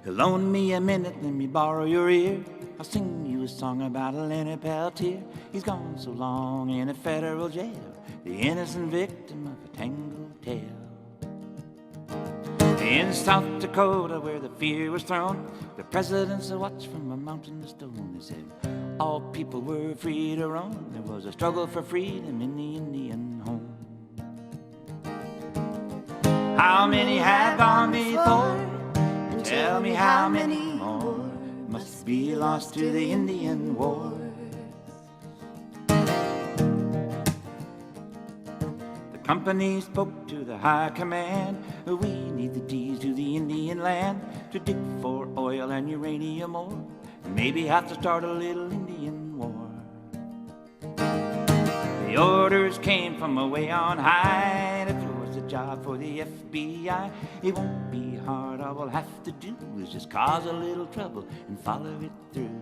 Loan me a minute, let me borrow your ear. I'll sing you a song about Leonard Peltier. He's gone so long in a federal jail, the innocent victim of a tangled tale. In South Dakota, where the fear was thrown, the presidents watched from a mountain of stone. They said all people were free to roam. There was a struggle for freedom in the Indian home. How many have gone before? And tell me how many more must be lost to the Indian wars. The company spoke to the high command. We need the deeds to the Indian land to dig for oil and uranium ore, and maybe have to start a little Indian war. The orders came from away on high. If it was a job for the FBI, it won't be hard. All we'll have to do is just cause a little trouble and follow it through.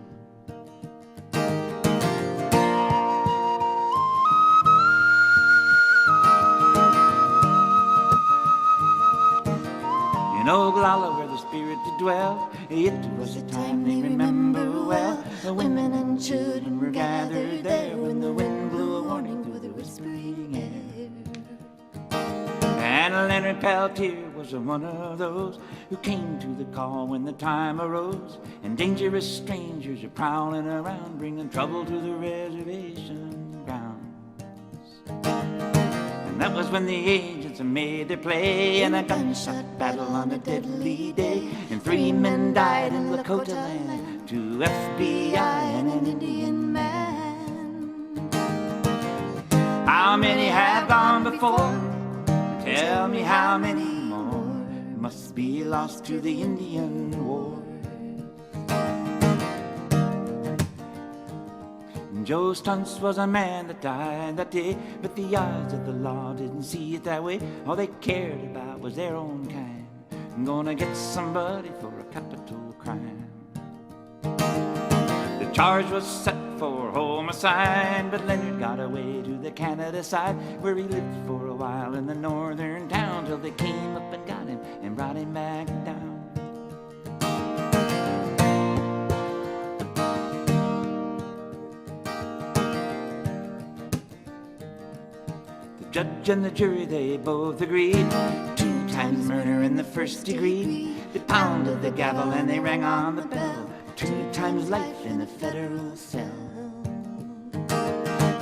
In Oglala, where the spirit did dwell, it was a time they remember well. The women and children were gathered there when the wind blew a warning through the whispering air. And Leonard Peltier was one of those who came to the call when the time arose, and dangerous strangers are prowling around, bringing trouble to the reservation grounds. That was when the agents made their play in a gunshot battle on a deadly day, and 3 men died in Lakota land, 2 FBI and an Indian man. How many have gone before? Tell me how many more must be lost to the Indian war. Joe Stunts was a man that died that day, but the eyes of the law didn't see it that way. All they cared about was their own kind. I'm gonna get somebody for a capital crime. The charge was set for homicide, but Leonard got away to the Canada side, where he lived for a while in the northern town, till they came up and got him and brought him back down. Judge and the jury, they both agreed, 2 times murder in the first degree. They pounded the gavel and they rang on the bell, 2 times life in a federal cell.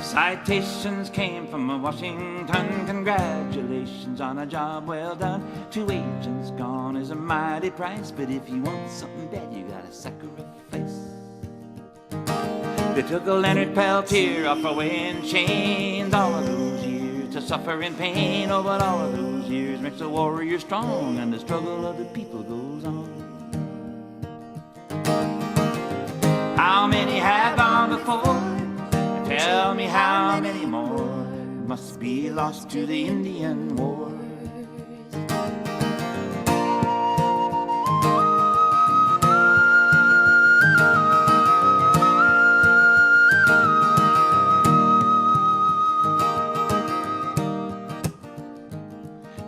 Citations came from Washington, congratulations on a job well done. 2 agents gone is a mighty price, but if you want something bad, you gotta sacrifice. They took a Leonard Peltier off away in chains, all of those years to suffer in pain. Oh, but all of those years makes a warrior strong, and the struggle of the people goes on. How many have gone before? Tell me how many more must be lost to the Indian wars.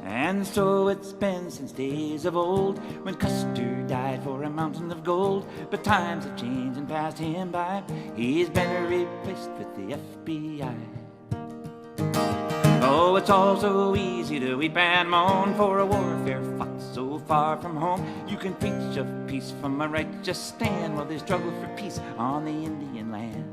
And so it's been since days of old, when Custer died for a mountain of gold. But times have changed and passed him by. He's been replaced with the FBI. Oh, it's all so easy to weep and moan for a warfare fought so far from home. You can preach of peace from a righteous stand while they struggle for peace on the Indian land.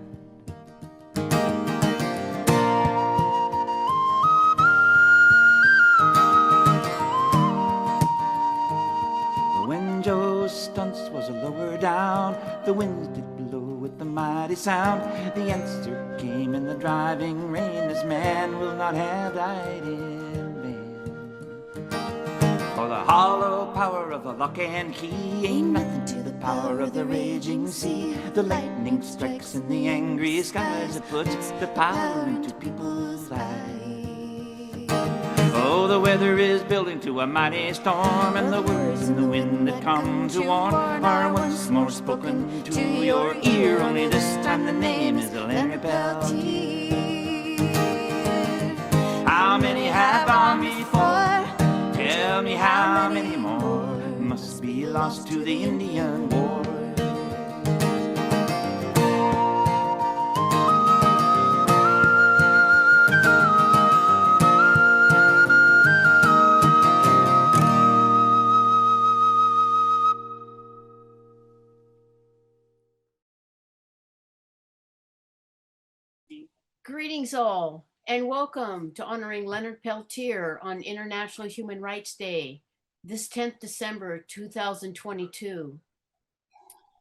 When Joe Stunts was lower down, the winds did blow with a mighty sound. The answer came in the driving rain, this man will not have died in vain. For the hollow power of the lock and key ain't nothing to the power of the raging sea. The lightning strikes in the angry skies, it puts the power into people's lives. Oh, the weather is building to a mighty storm, and the words in the wind that come to warn are once more spoken to your ear. Only this time the name is Leonard Peltier. How many have gone before? Tell me how many more must be lost lost to the Indian War. Greetings all, and welcome to honoring Leonard Peltier on International Human Rights Day, this 10th December 2022.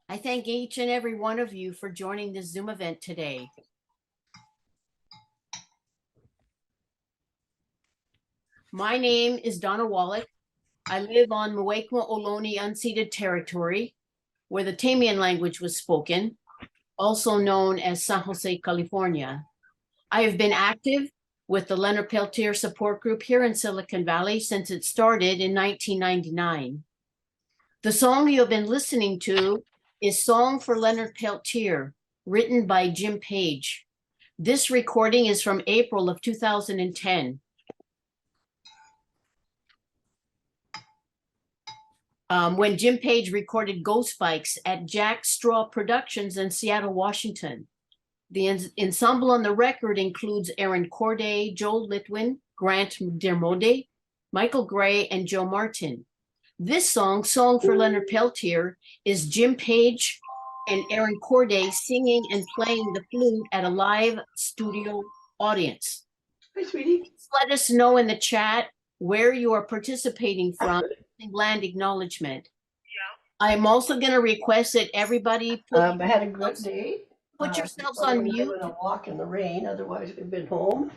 I thank each and every one of you for joining this Zoom event today. My name is Donna Wallach. I live on Muwekma Ohlone unceded territory, where the Tamian language was spoken, also known as San Jose, California. I have been active with the Leonard Peltier support group here in Silicon Valley since it started in 1999. The song you have been listening to is Song for Leonard Peltier, written by Jim Page. This recording is from April of 2010. When Jim Page recorded Ghost Bikes at Jack Straw Productions in Seattle, Washington. The ensemble on the record includes Aaron Corday, Joel Litwin, Grant Dermode, Michael Gray, and Joe Martin. This song, Song for Leonard Peltier, is Jim Page and Aaron Corday singing and playing the flute at a live studio audience. Hi, sweetie. Please let us know in the chat where you are participating from, land acknowledgement. Yeah. I'm also going to request that everybody I had a good day. Put yourselves on mute. I'm going to walk in the rain, otherwise we've been home.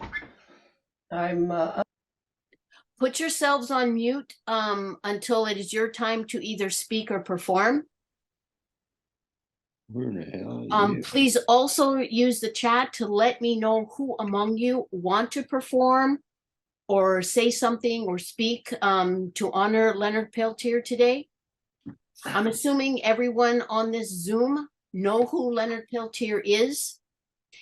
Put yourselves on mute until it is your time to either speak or perform. Where the hell is Please also use the chat to let me know who among you want to perform or say something or speak to honor Leonard Peltier today. I'm assuming everyone on this Zoom know who Leonard Peltier is.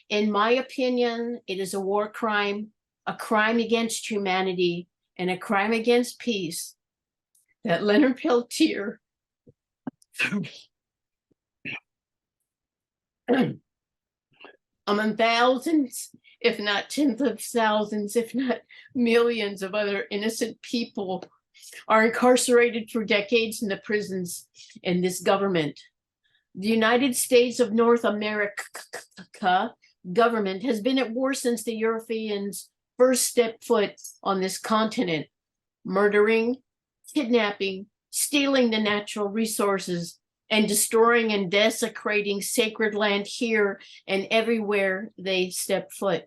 In my opinion, it is a war crime, a crime against humanity, and a crime against peace that Leonard Peltier among thousands, if not tens of thousands, if not millions of other innocent people are incarcerated for decades in the prisons in this government. The United States of North America government has been at war since the Europeans first stepped foot on this continent, murdering, kidnapping, stealing the natural resources, and destroying and desecrating sacred land here and everywhere they step foot.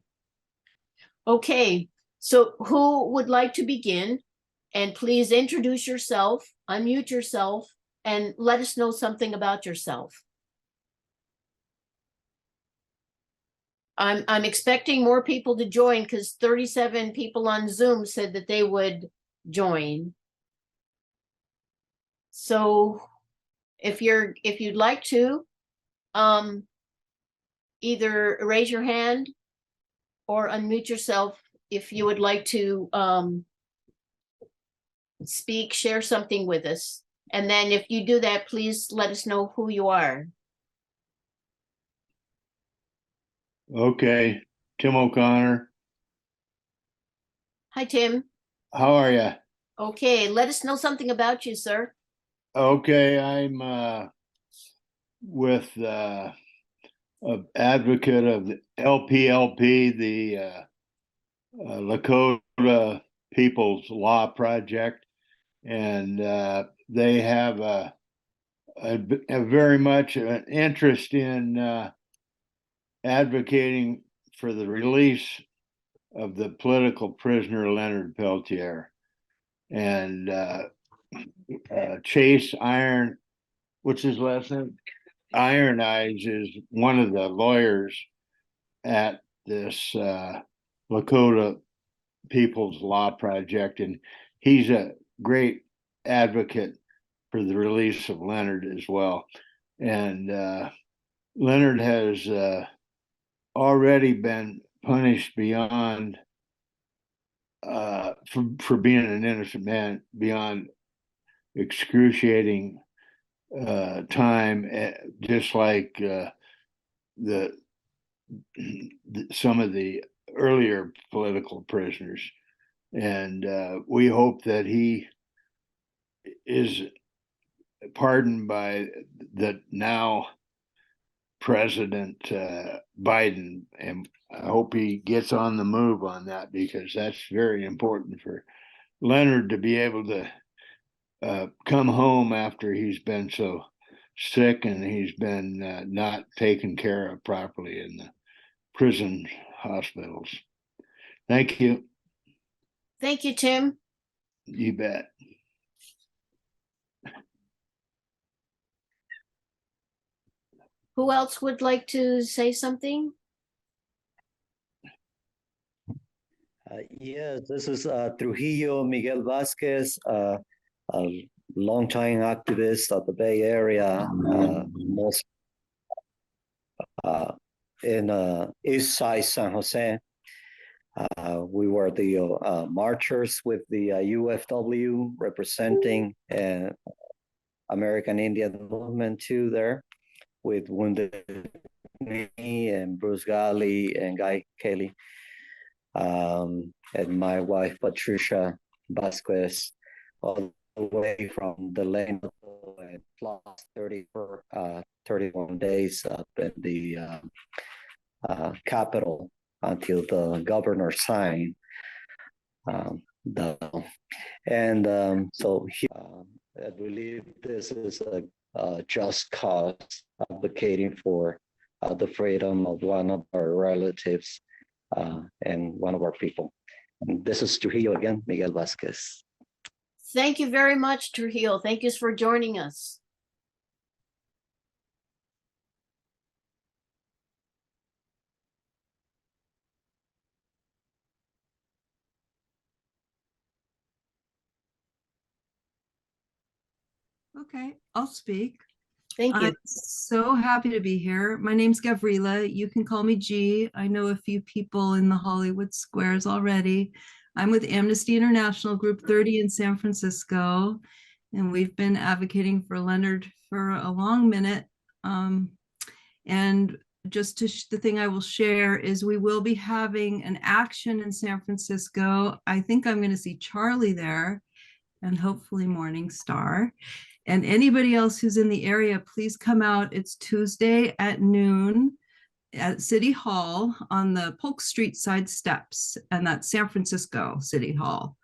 Okay, so who would like to begin? And please introduce yourself, unmute yourself, and let us know something about yourself. I'm expecting more people to join because 37 people on Zoom said that they would join. So if you'd like to, either raise your hand or unmute yourself if you would like to speak, share something with us. And then if you do that, please let us know who you are. Okay, Tim O'Connor. Hi, Tim. How are you? Okay, let us know something about you, sir. Okay, I'm with an advocate of the LPLP, the Lakota People's Law Project, and they have a very much an interest in advocating for the release of the political prisoner Leonard Peltier. And Chase Iron, what's his last name? Iron Eyes is one of the lawyers at this Lakota People's Law Project, and he's a great advocate for the release of Leonard as well. And Leonard has already been punished beyond for being an innocent man, beyond excruciating time, just like some of the earlier political prisoners. And we hope that he is pardoned by the now President Biden. And I hope he gets on the move on that, because that's very important for Leonard to be able to come home after he's been so sick and he's been not taken care of properly in the prison hospitals. Thank you. Thank you, Tim. You bet. Who else would like to say something? Yes, this is Trujillo Miguel Vasquez, a longtime activist of the Bay Area, most in East Side San Jose. We were the marchers with the UFW representing American Indian movement too there, with Wounded Knee and Bruce Gali and Guy Kelly. And my wife Patricia Vasquez, all the way from the land and plus 31 days up in the capital until the governor signed. So I believe this is a just cause, advocating for the freedom of one of our relatives and one of our people. And this is Trujillo again, Miguel Vasquez. Thank you very much, Trujillo. Thank you for joining us. Okay, I'll speak. Thank you. I'm so happy to be here. My name's Gavrila. You can call me G. I know a few people in the Hollywood squares already. I'm with Amnesty International Group 30 in San Francisco, and we've been advocating for Leonard for a long minute. And just the thing I will share is we will be having an action in San Francisco. I think I'm going to see Charlie there, and hopefully Morning Star. And anybody else who's in the area, please come out. It's Tuesday at noon at City Hall on the Polk Street side steps, and that's San Francisco City Hall.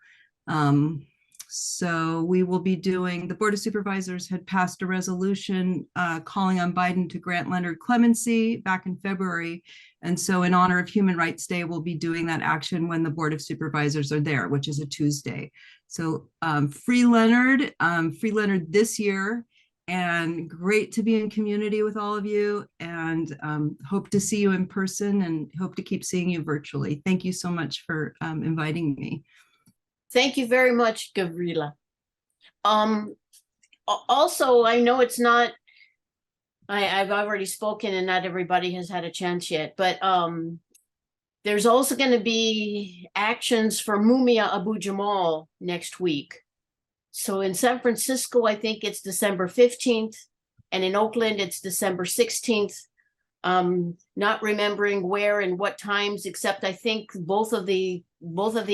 So we will be doing, the Board of Supervisors had passed a resolution calling on Biden to grant Leonard clemency back in February. And so in honor of Human Rights Day, we'll be doing that action when the Board of Supervisors are there, which is a Tuesday. So free Leonard this year, and great to be in community with all of you, and hope to see you in person and hope to keep seeing you virtually. Thank you so much for inviting me. Thank you very much, Gavrila. Also, I know it's not, I've already spoken and not everybody has had a chance yet, but there's also going to be actions for Mumia Abu-Jamal next week. So in San Francisco, I think it's December 15th, and in Oakland, it's December 16th. Not remembering where and what times, except I think both of the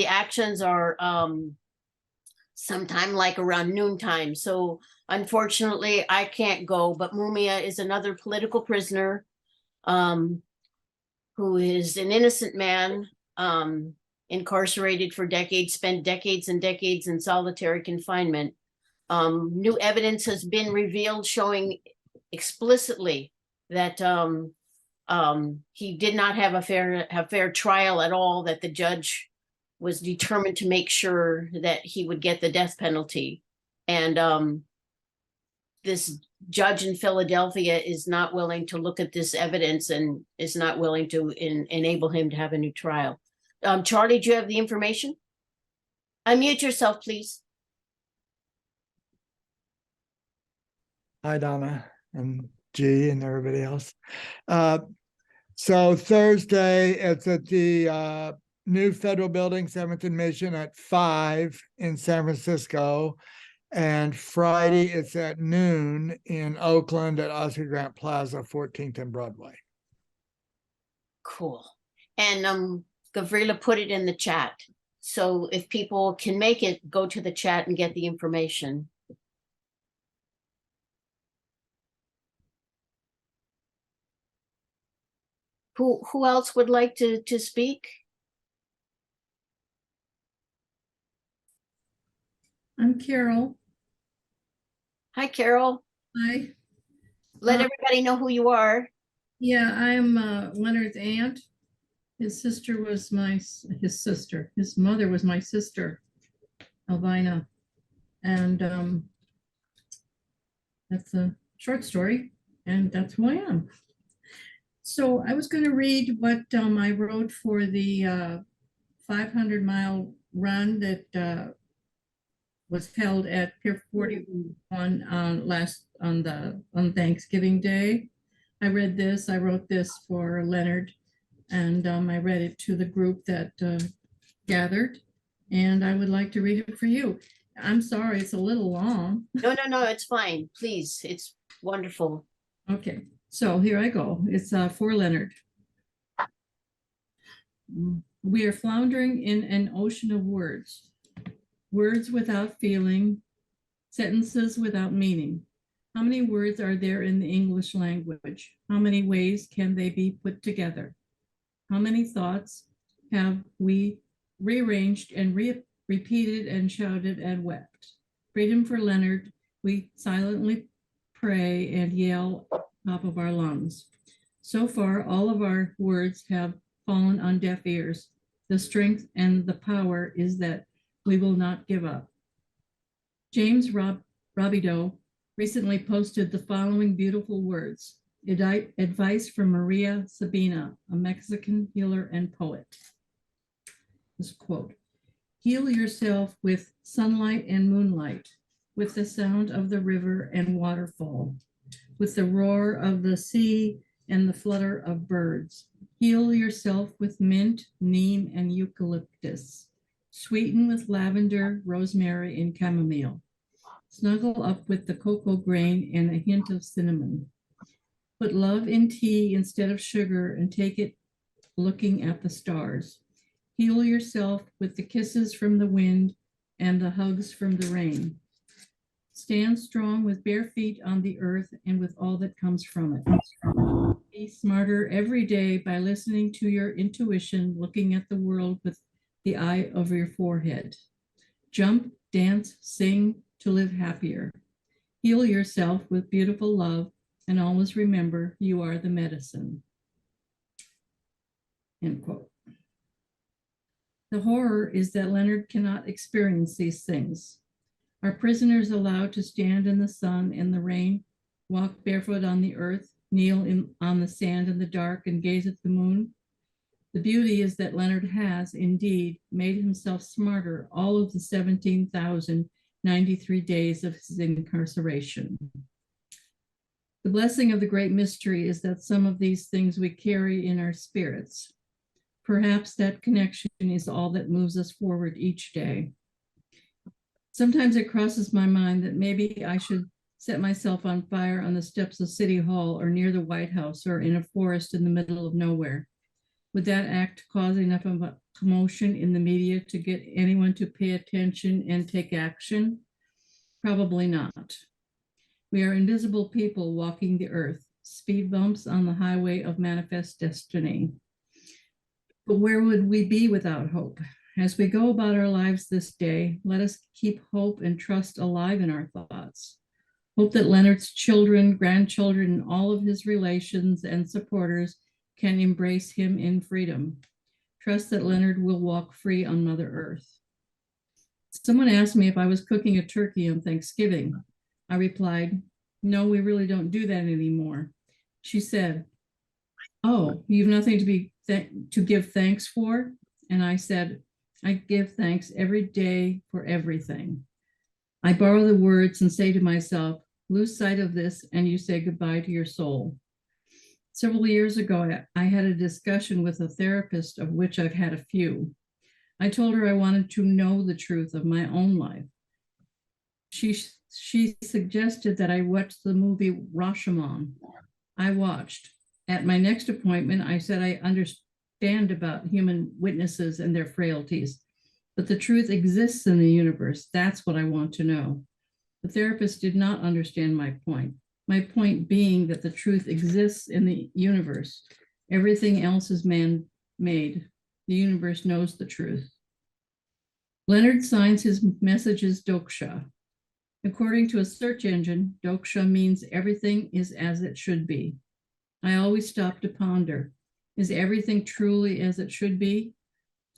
actions are sometime like around noontime. So unfortunately, I can't go, but Mumia is another political prisoner who is an innocent man, incarcerated for decades, spent decades and decades in solitary confinement. New evidence has been revealed showing explicitly that he did not have a fair trial at all, that the judge was determined to make sure that he would get the death penalty. And this judge in Philadelphia is not willing to look at this evidence and is not willing to enable him to have a new trial. Charlie, do you have the information? Unmute yourself, please. Hi, Donna and G and everybody else. So Thursday, it's at the new federal building, 7th and Mission at 5 in San Francisco. And Friday, it's at noon in Oakland at Oscar Grant Plaza, 14th and Broadway. Cool. And Gavrila put it in the chat. So if people can make it, go to the chat and get the information. Who else would like to speak? I'm Carol. Hi, Carol. Hi. Let everybody know who you are. Yeah, I'm Leonard's aunt. His sister was his sister. His mother was my sister, Elvina. And that's a short story, and that's who I am. So I was going to read what I wrote for the 500-mile run that was held at Pier 41 on Thanksgiving Day. I read this. I wrote this for Leonard, and I read it to the group that gathered, and I would like to read it for you. I'm sorry, it's a little long. No, it's fine. Please, it's wonderful. Okay, so here I go. It's for Leonard. We are floundering in an ocean of words. Words without feeling, sentences without meaning. How many words are there in the English language? How many ways can they be put together? How many thoughts have we rearranged and repeated and shouted and wept? Freedom for Leonard, we silently pray and yell at the top of our lungs. So far, all of our words have fallen on deaf ears. The strength and the power is that we will not give up. James Robideau recently posted the following beautiful words. Advice from Maria Sabina, a Mexican healer and poet. This quote: heal yourself with sunlight and moonlight, with the sound of the river and waterfall, with the roar of the sea and the flutter of birds. Heal yourself with mint, neem, and eucalyptus. Sweeten with lavender, rosemary, and chamomile. Snuggle up with the cocoa grain and a hint of cinnamon. Put love in tea instead of sugar and take it looking at the stars. Heal yourself with the kisses from the wind and the hugs from the rain. Stand strong with bare feet on the earth and with all that comes from it. Be smarter every day by listening to your intuition, looking at the world with the eye over your forehead. Jump, dance, sing to live happier. Heal yourself with beautiful love, and always remember you are the medicine. End quote. The horror is that Leonard cannot experience these things. Are prisoners allowed to stand in the sun and the rain, walk barefoot on the earth, kneel on the sand in the dark, and gaze at the moon? The beauty is that Leonard has, indeed, made himself smarter all of the 17,093 days of his incarceration. The blessing of the great mystery is that some of these things we carry in our spirits. Perhaps that connection is all that moves us forward each day. Sometimes it crosses my mind that maybe I should set myself on fire on the steps of City Hall or near the White House or in a forest in the middle of nowhere. Would that act cause enough of a commotion in the media to get anyone to pay attention and take action? Probably not. We are invisible people walking the earth, speed bumps on the highway of manifest destiny. But where would we be without hope? As we go about our lives this day, let us keep hope and trust alive in our thoughts. Hope that Leonard's children, grandchildren, and all of his relations and supporters can embrace him in freedom. Trust that Leonard will walk free on Mother Earth. Someone asked me if I was cooking a turkey on Thanksgiving. I replied, no, we really don't do that anymore. She said, oh, you've nothing to give thanks for? And I said, I give thanks every day for everything. I borrow the words and say to myself, lose sight of this and you say goodbye to your soul. Several years ago, I had a discussion with a therapist, of which I've had a few. I told her I wanted to know the truth of my own life. she suggested that I watch the movie Rashomon. I watched. At my next appointment, I said I understand about human witnesses and their frailties, but the truth exists in the universe. That's what I want to know. The therapist did not understand my point. My point being that the truth exists in the universe. Everything else is man-made. The universe knows the truth. Leonard signs his messages Doksha. According to a search engine, Doksha means everything is as it should be. I always stop to ponder, is everything truly as it should be?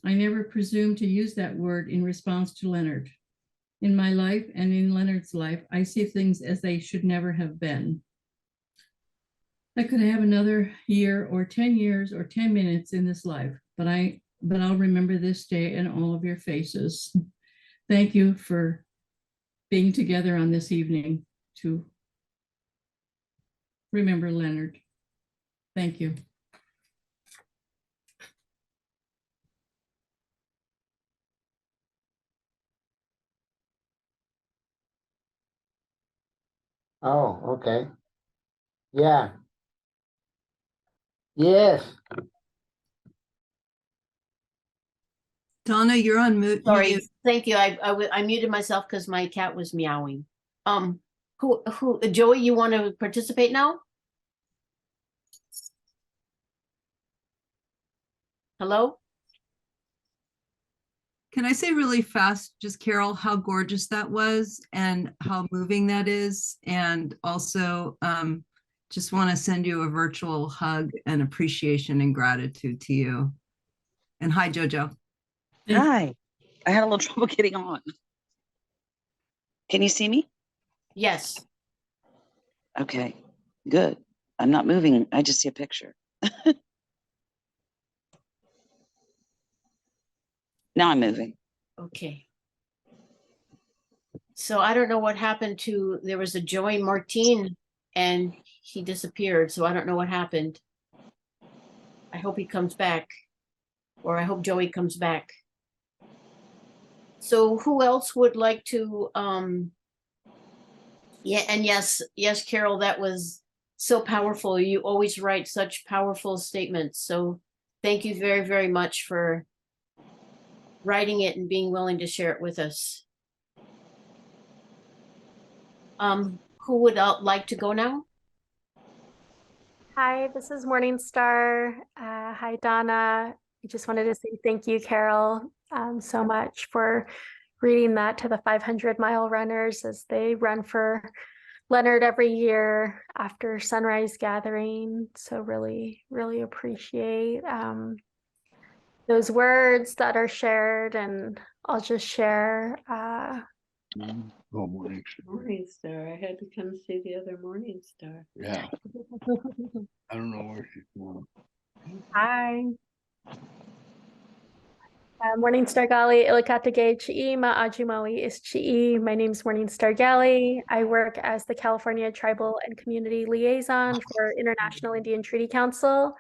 I never presume to use that word in response to Leonard. In my life and in Leonard's life, I see things as they should never have been. I could have another year or 10 years or 10 minutes in this life, but I'll remember this day and all of your faces. Thank you for being together on this evening to remember Leonard. Thank you. Oh, okay. Yeah. Yes. Donna, you're on mute. Sorry, thank you. I muted myself because my cat was meowing. Joey, you want to participate now? Hello? Can I say really fast, just Carol, how gorgeous that was and how moving that is? And also just want to send you a virtual hug and appreciation and gratitude to you. And hi, Jojo. Hi. I had a little trouble getting on. Can you see me? Yes. Okay, good. I'm not moving. I just see a picture. Now I'm moving. Okay. So I don't know what happened to, there was a Joey Martin and he disappeared. So I don't know what happened. I hope he comes back, or I hope Joey comes back. So who else would like to, yeah, and yes, Carol, that was so powerful. You always write such powerful statements. So thank you very, very much for writing it and being willing to share it with us. Who would like to go now? Hi, this is Morningstar. Hi, Donna. I just wanted to say thank you, Carol, so much for reading that to the 500-mile runners as they run for Leonard every year after sunrise gathering. So really, really appreciate those words that are shared, and I'll just share. Morningstar. I had to come see the other Morningstar. Yeah. I don't know where she's going. Hi. Morningstar Gali, Ilikatage Chi'i Ma'ajumawi is Chi'i. My name is Morningstar Gali. I work as the California Tribal and Community Liaison for International Indian Treaty Council,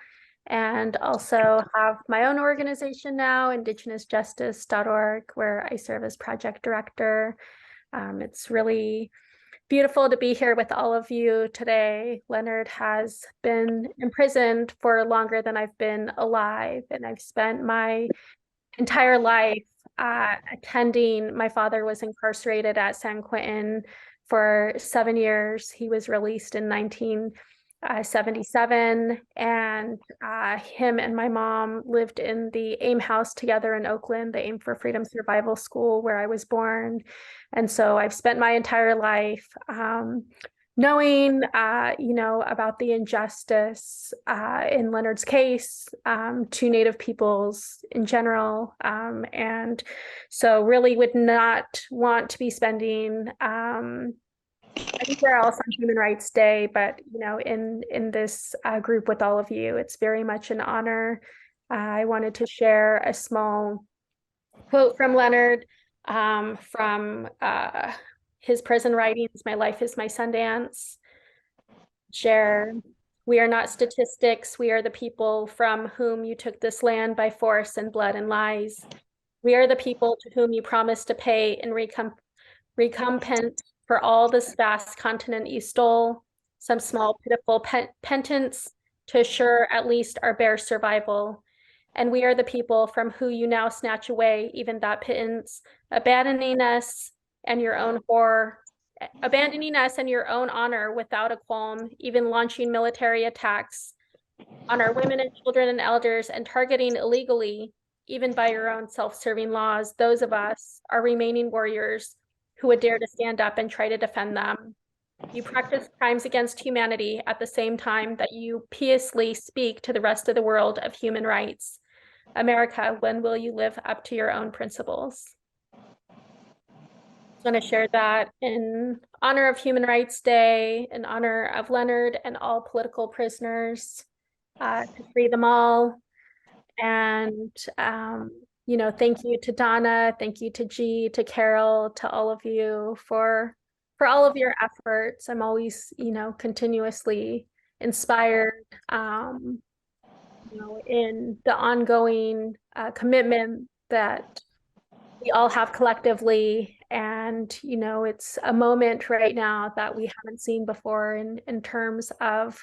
and also have my own organization now, indigenousjustice.org, where I serve as project director. It's really beautiful to be here with all of you today. Leonard has been imprisoned for longer than I've been alive, and I've spent my entire life attending. My father was incarcerated at San Quentin for 7 years. He was released in 1977, and him and my mom lived in the AIM house together in Oakland, the AIM for Freedom Survival School, where I was born. And so I've spent my entire life knowing, about the injustice in Leonard's case to Native peoples in general. And so really would not want to be spending anywhere else on Human Rights Day, but, in this group with all of you. It's very much an honor. I wanted to share a small quote from Leonard from his prison writings, My Life is My Sundance. Share, we are not statistics, we are the people from whom you took this land by force and blood and lies. We are the people to whom you promised to pay in recompense for all this vast continent you stole, some small pitiful penance to assure at least our bare survival. And we are the people from who you now snatch away even that pittance, abandoning us and your own honor without a qualm, even launching military attacks on our women and children and elders, and targeting illegally, even by your own self-serving laws, those of us, our remaining warriors, who would dare to stand up and try to defend them. You practice crimes against humanity at the same time that you piously speak to the rest of the world of human rights. America, when will you live up to your own principles? I want to share that in honor of Human Rights Day, in honor of Leonard and all political prisoners, to free them all. And, thank you to Donna, thank you to G, to Carol, to all of you for all of your efforts. I'm always, continuously inspired, in the ongoing commitment that we all have collectively. And, it's a moment right now that we haven't seen before in terms of,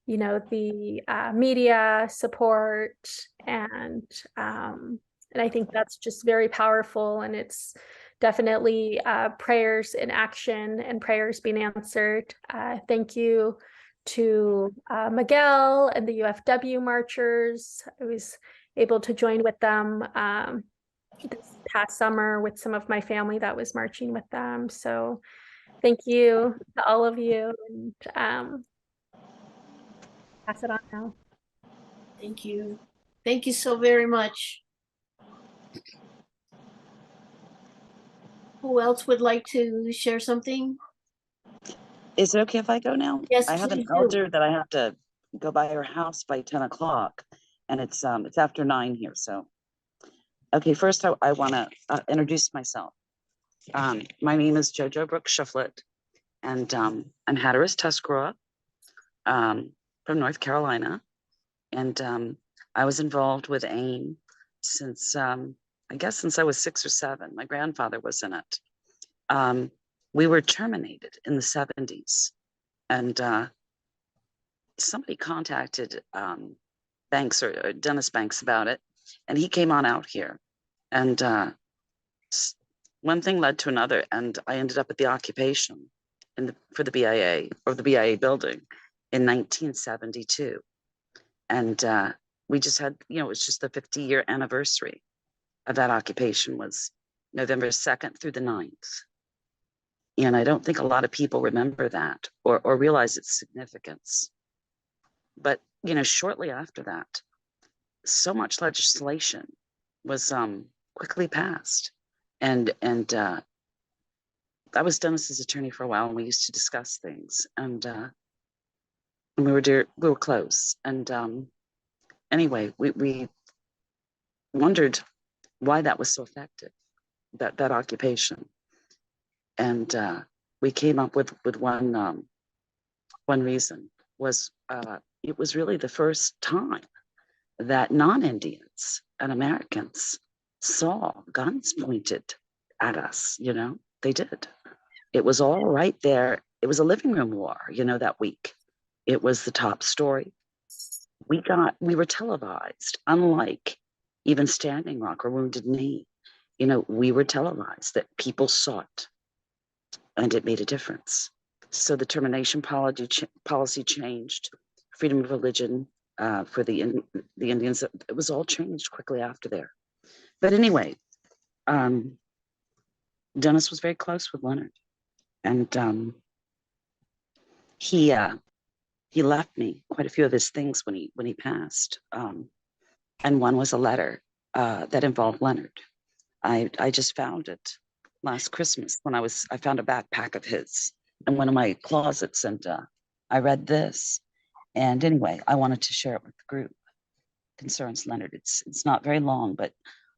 the media support. And I think that's just very powerful. And it's definitely prayers in action and prayers being answered. Thank you to Miguel and the UFW marchers. I was able to join with them this past summer with some of my family that was marching with them. So thank you to all of you, and pass it on now. Thank you. Thank you so very much. Who else would like to share something? Is it okay if I go now? Yes, I have an please do. elder that I have to go by her house by 10 o'clock, and it's after 9 here. So, okay, first I want to introduce myself. My name is JoJo Brooks Shufflet, and I'm Hatteras Tuscarora from North Carolina. And I was involved with AIM since, I guess since I was 6 or 7. My grandfather was in it. We were terminated in the 70s, and somebody contacted Banks or Dennis Banks about it, and he came on out here, and one thing led to another, and I ended up at the occupation for the BIA, or the BIA building, in 1972. And we just had, it was just the 50-year anniversary of that occupation, was November 2nd through the 9th. And I don't think a lot of people remember that or realize its significance. But, shortly after that, so much legislation was quickly passed. And I was Dennis's attorney for a while, and we used to discuss things. And we were close. And anyway, we wondered why that was so effective, that occupation. And we came up with one reason was it was really the first time that non-Indians and Americans saw guns pointed at us. They did. It was all right there. It was a living room war, that week. It was the top story. We were televised, unlike even Standing Rock or Wounded Knee. We were televised, that people saw it, and it made a difference. So the termination policy changed, freedom of religion for the Indians. It was all changed quickly after there. But anyway, Dennis was very close with Leonard, and he left me quite a few of his things when he passed, and one was a letter that involved Leonard. I just found it last Christmas when I found a backpack of his in one of my closets, and I read this. And anyway, I wanted to share it with the group. Concerns Leonard. It's not very long, but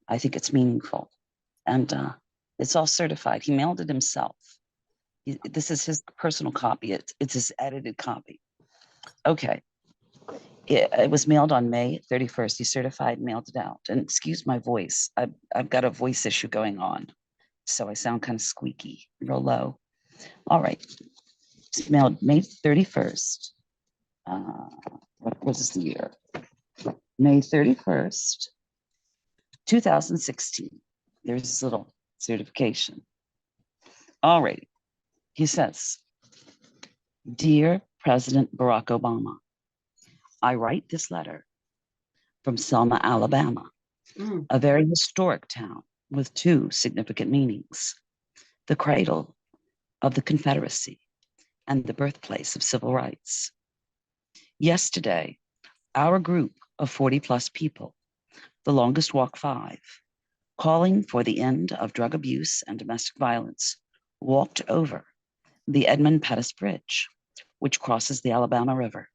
I think it's meaningful, and it's all certified. He mailed it himself. This is his personal copy. It's his edited copy. Okay. It was mailed on May 31st. He certified, mailed it out. And excuse my voice. I've got a voice issue going on. So I sound kind of squeaky, real low. All right. It's mailed May 31st. What is the year? May 31st, 2016. There's this little certification. All right. He says, Dear President Barack Obama, I write this letter from Selma, Alabama, a very historic town with two significant meanings: the cradle of the Confederacy and the birthplace of civil rights. Yesterday, our group of 40 plus people, the Longest Walk 5, calling for the end of drug abuse and domestic violence, walked over the Edmund Pettus Bridge, which crosses the Alabama River.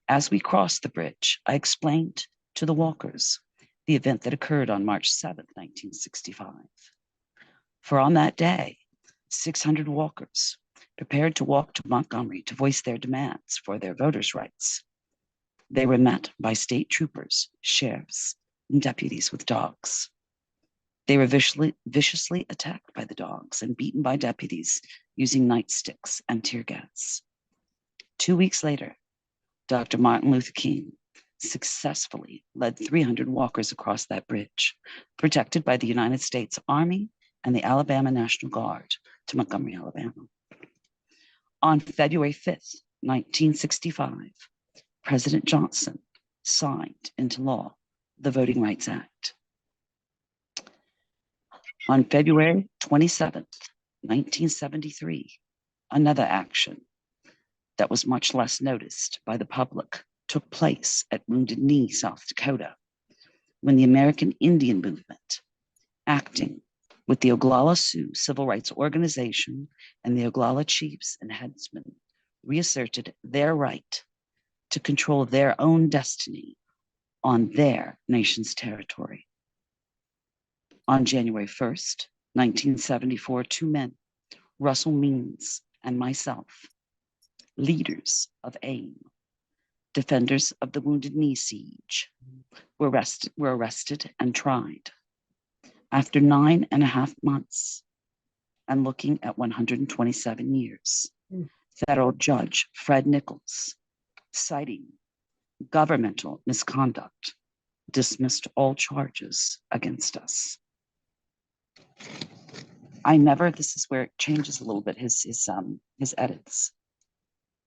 As we crossed the bridge, I explained to the walkers the event that occurred on March 7th, 1965. For on that day, 600 walkers prepared to walk to Montgomery to voice their demands for their voters' rights. They were met by state troopers, sheriffs, and deputies with dogs. They were viciously attacked by the dogs and beaten by deputies using nightsticks and tear gas. 2 weeks later, Dr. Martin Luther King successfully led 300 walkers across that bridge, protected by the United States Army and the Alabama National Guard, to Montgomery, Alabama. On February 5th, 1965, President Johnson signed into law the Voting Rights Act. On February 27th, 1973, another action that was much less noticed by the public took place at Wounded Knee, South Dakota, when the American Indian Movement, acting with the Oglala Sioux Civil Rights Organization and the Oglala chiefs and headsmen, reasserted their right to control their own destiny on their nation's territory. On January 1st, 1974, two men, Russell Means and myself, leaders of AIM, defenders of the Wounded Knee siege, were arrested and tried. After 9.5 months and looking at 127 years, federal judge Fred Nichols, citing governmental misconduct, dismissed all charges against us. This is where it changes a little bit, his edits.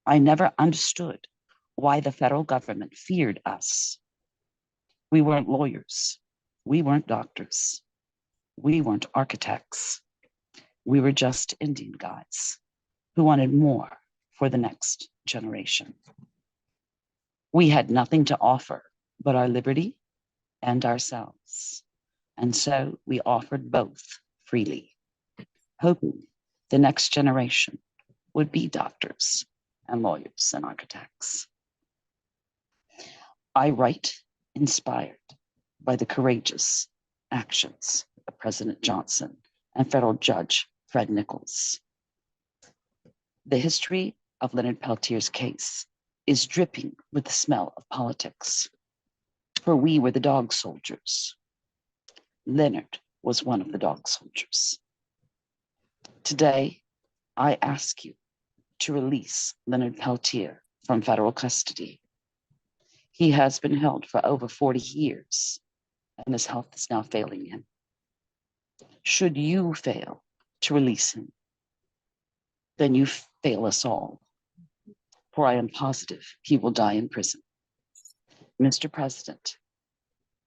I never understood why the federal government feared us. We weren't lawyers. We weren't doctors. We weren't architects. We were just Indian guys who wanted more for the next generation. We had nothing to offer but our liberty and ourselves. And so we offered both freely, hoping the next generation would be doctors and lawyers and architects. I write inspired by the courageous actions of President Johnson and federal judge Fred Nichols. The history of Leonard Peltier's case is dripping with the smell of politics, for we were the dog soldiers. Leonard was one of the dog soldiers. Today, I ask you to release Leonard Peltier from federal custody. He has been held for over 40 years, and his health is now failing him. Should you fail to release him, then you fail us all, for I am positive he will die in prison. Mr. President,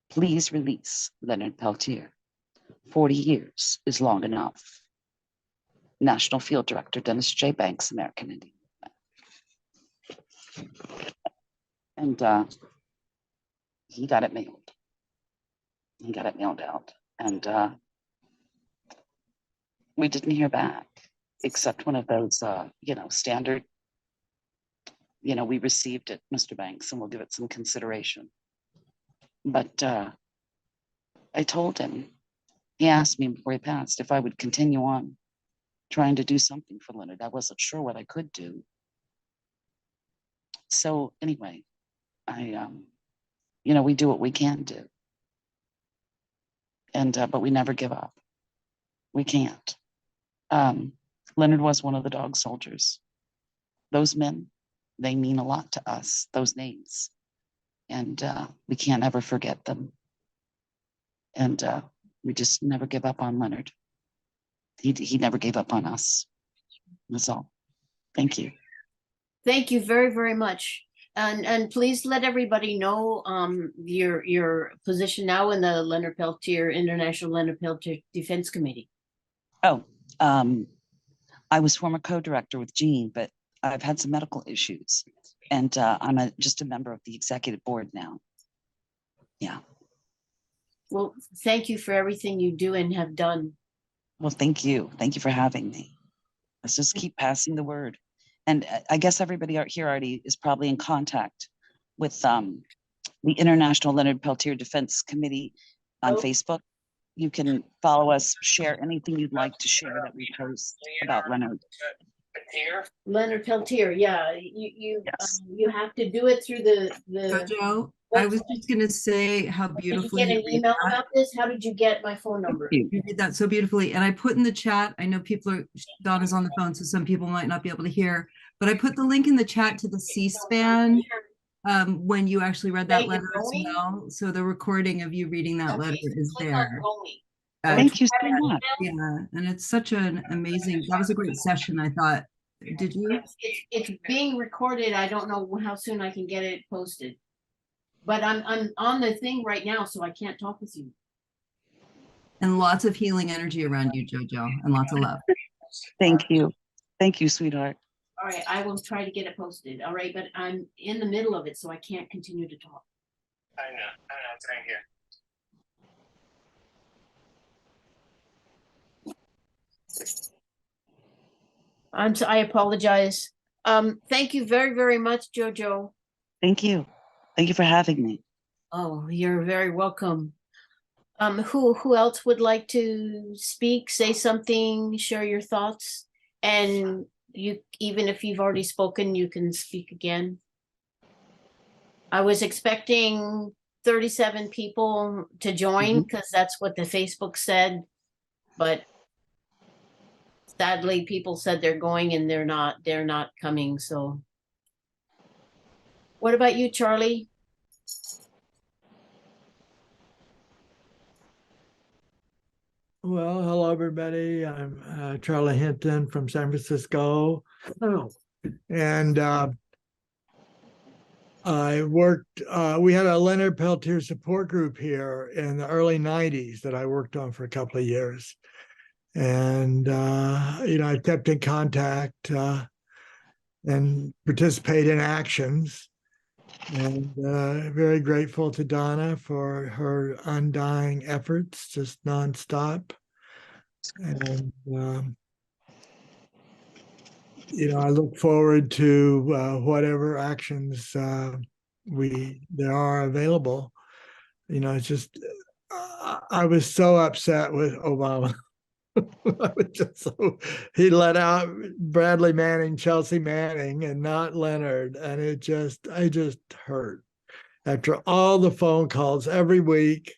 please release Leonard Peltier. 40 years is long enough. National Field Director Dennis J. Banks, American Indian Movement. And he got it mailed. He got it mailed out. And we didn't hear back, except one of those, standard, we received it, Mr. Banks, and we'll give it some consideration. But I told him, he asked me before he passed if I would continue on trying to do something for Leonard. I wasn't sure what I could do. So anyway, we do what we can do. And, but we never give up. We can't. Leonard was one of the dog soldiers. Those men, they mean a lot to us, those names. And we can't ever forget them. And we just never give up on Leonard. He never gave up on us. That's all. Thank you. Thank you very, very much. And please let everybody know your position now in the Leonard Peltier International Leonard Peltier Defense Committee. Oh, I was former co-director with Jean, but I've had some medical issues, and I'm just a member of the executive board now. Yeah. Well, thank you for everything you do and have done. Well, thank you. Thank you for having me. Let's just keep passing the word. And I guess everybody out here already is probably in contact with the International Leonard Peltier Defense Committee on Facebook. You can follow us, share anything you'd like to share that we post about Leonard. Leonard Peltier, yeah, you have to do it through the. Joe, I was just gonna say how Did you beautifully get an read email that. about this? How did you get my phone number? You did that so beautifully. And I put in the chat, I know people are, Donna's on the phone, so some people might not be able to hear, but I put the link in the chat to the C-SPAN when you actually read that letter as well. So the recording of you reading that letter is there. Thank you so much. Yeah, and it's such an amazing, that was a great session, I thought. Did you? It's being recorded. I don't know how soon I can get it posted. But I'm on the thing right now, so I can't talk with you. And lots of healing energy around you, JoJo, and lots of love. Thank you. Thank you, sweetheart. All right, I will try to get it posted. All right, but I'm in the middle of it, so I can't continue to talk. I know, thank you. I apologize. Thank you very, very much, JoJo. Thank you. Thank you for having me. Oh, you're very welcome. Who else would like to speak, say something, share your thoughts? And you, even if you've already spoken, you can speak again. I was expecting 37 people to join because that's what the Facebook said, but sadly, people said they're going and they're not coming. So what about you, Charlie? Well, hello, everybody. I'm Charlie Hinton from San Francisco. And I worked, we had a Leonard Peltier support group here in the early 90s that I worked on for a couple of years. And, I kept in contact and participate in actions. And very grateful to Donna for her undying efforts, just nonstop. And, I look forward to whatever actions there are available. It's just, I was so upset with Obama. I was just he let out Bradley Manning, Chelsea Manning, and not Leonard, and I just hurt after all the phone calls every week.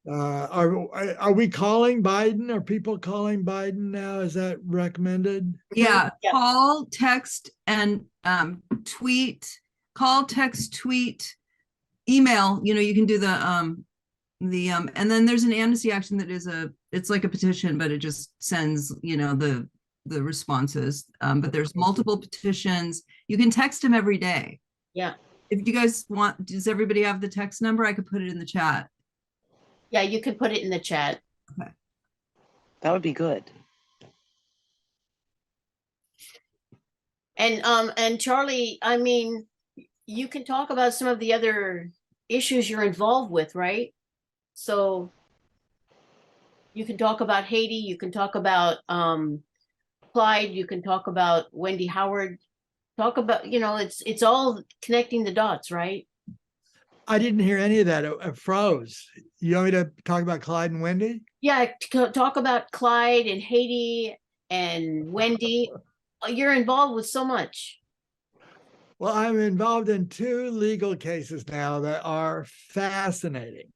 Are we calling Biden? Are people calling Biden now? Is that recommended? Yeah, call, text, and tweet. Call, text, tweet, email. You can do and then there's an amnesty action that is it's like a petition, but it just sends the responses. But there's multiple petitions. You can text them every day. Yeah. If you guys want, does everybody have the text number? I could put it in the chat. Yeah, you could put it in the chat. Okay. That would be good. And Charlie, I mean, you can talk about some of the other issues you're involved with, right? So you can talk about Haiti, you can talk about Clyde, you can talk about Wendy Howard, talk about, it's all connecting the dots, right? I didn't hear any of that. It froze. You want me to talk about Clyde and Wendy? Yeah, talk about Clyde and Haiti and Wendy. You're involved with so much. Well, I'm involved in 2 legal cases now that are fascinating.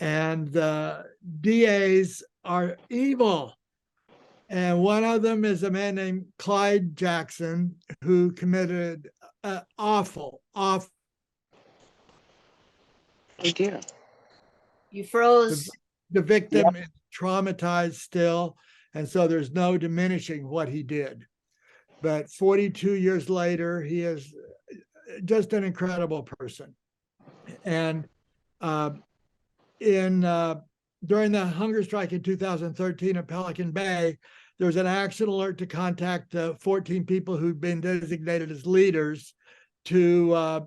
And the DAs are evil. And one of them is a man named Clyde Jackson, who committed awful. Oh dear. You froze. The victim is traumatized still, and so there's no diminishing what he did. But 42 years later, he is just an incredible person. And during the hunger strike in 2013 at Pelican Bay, there was an action alert to contact 14 people who'd been designated as leaders to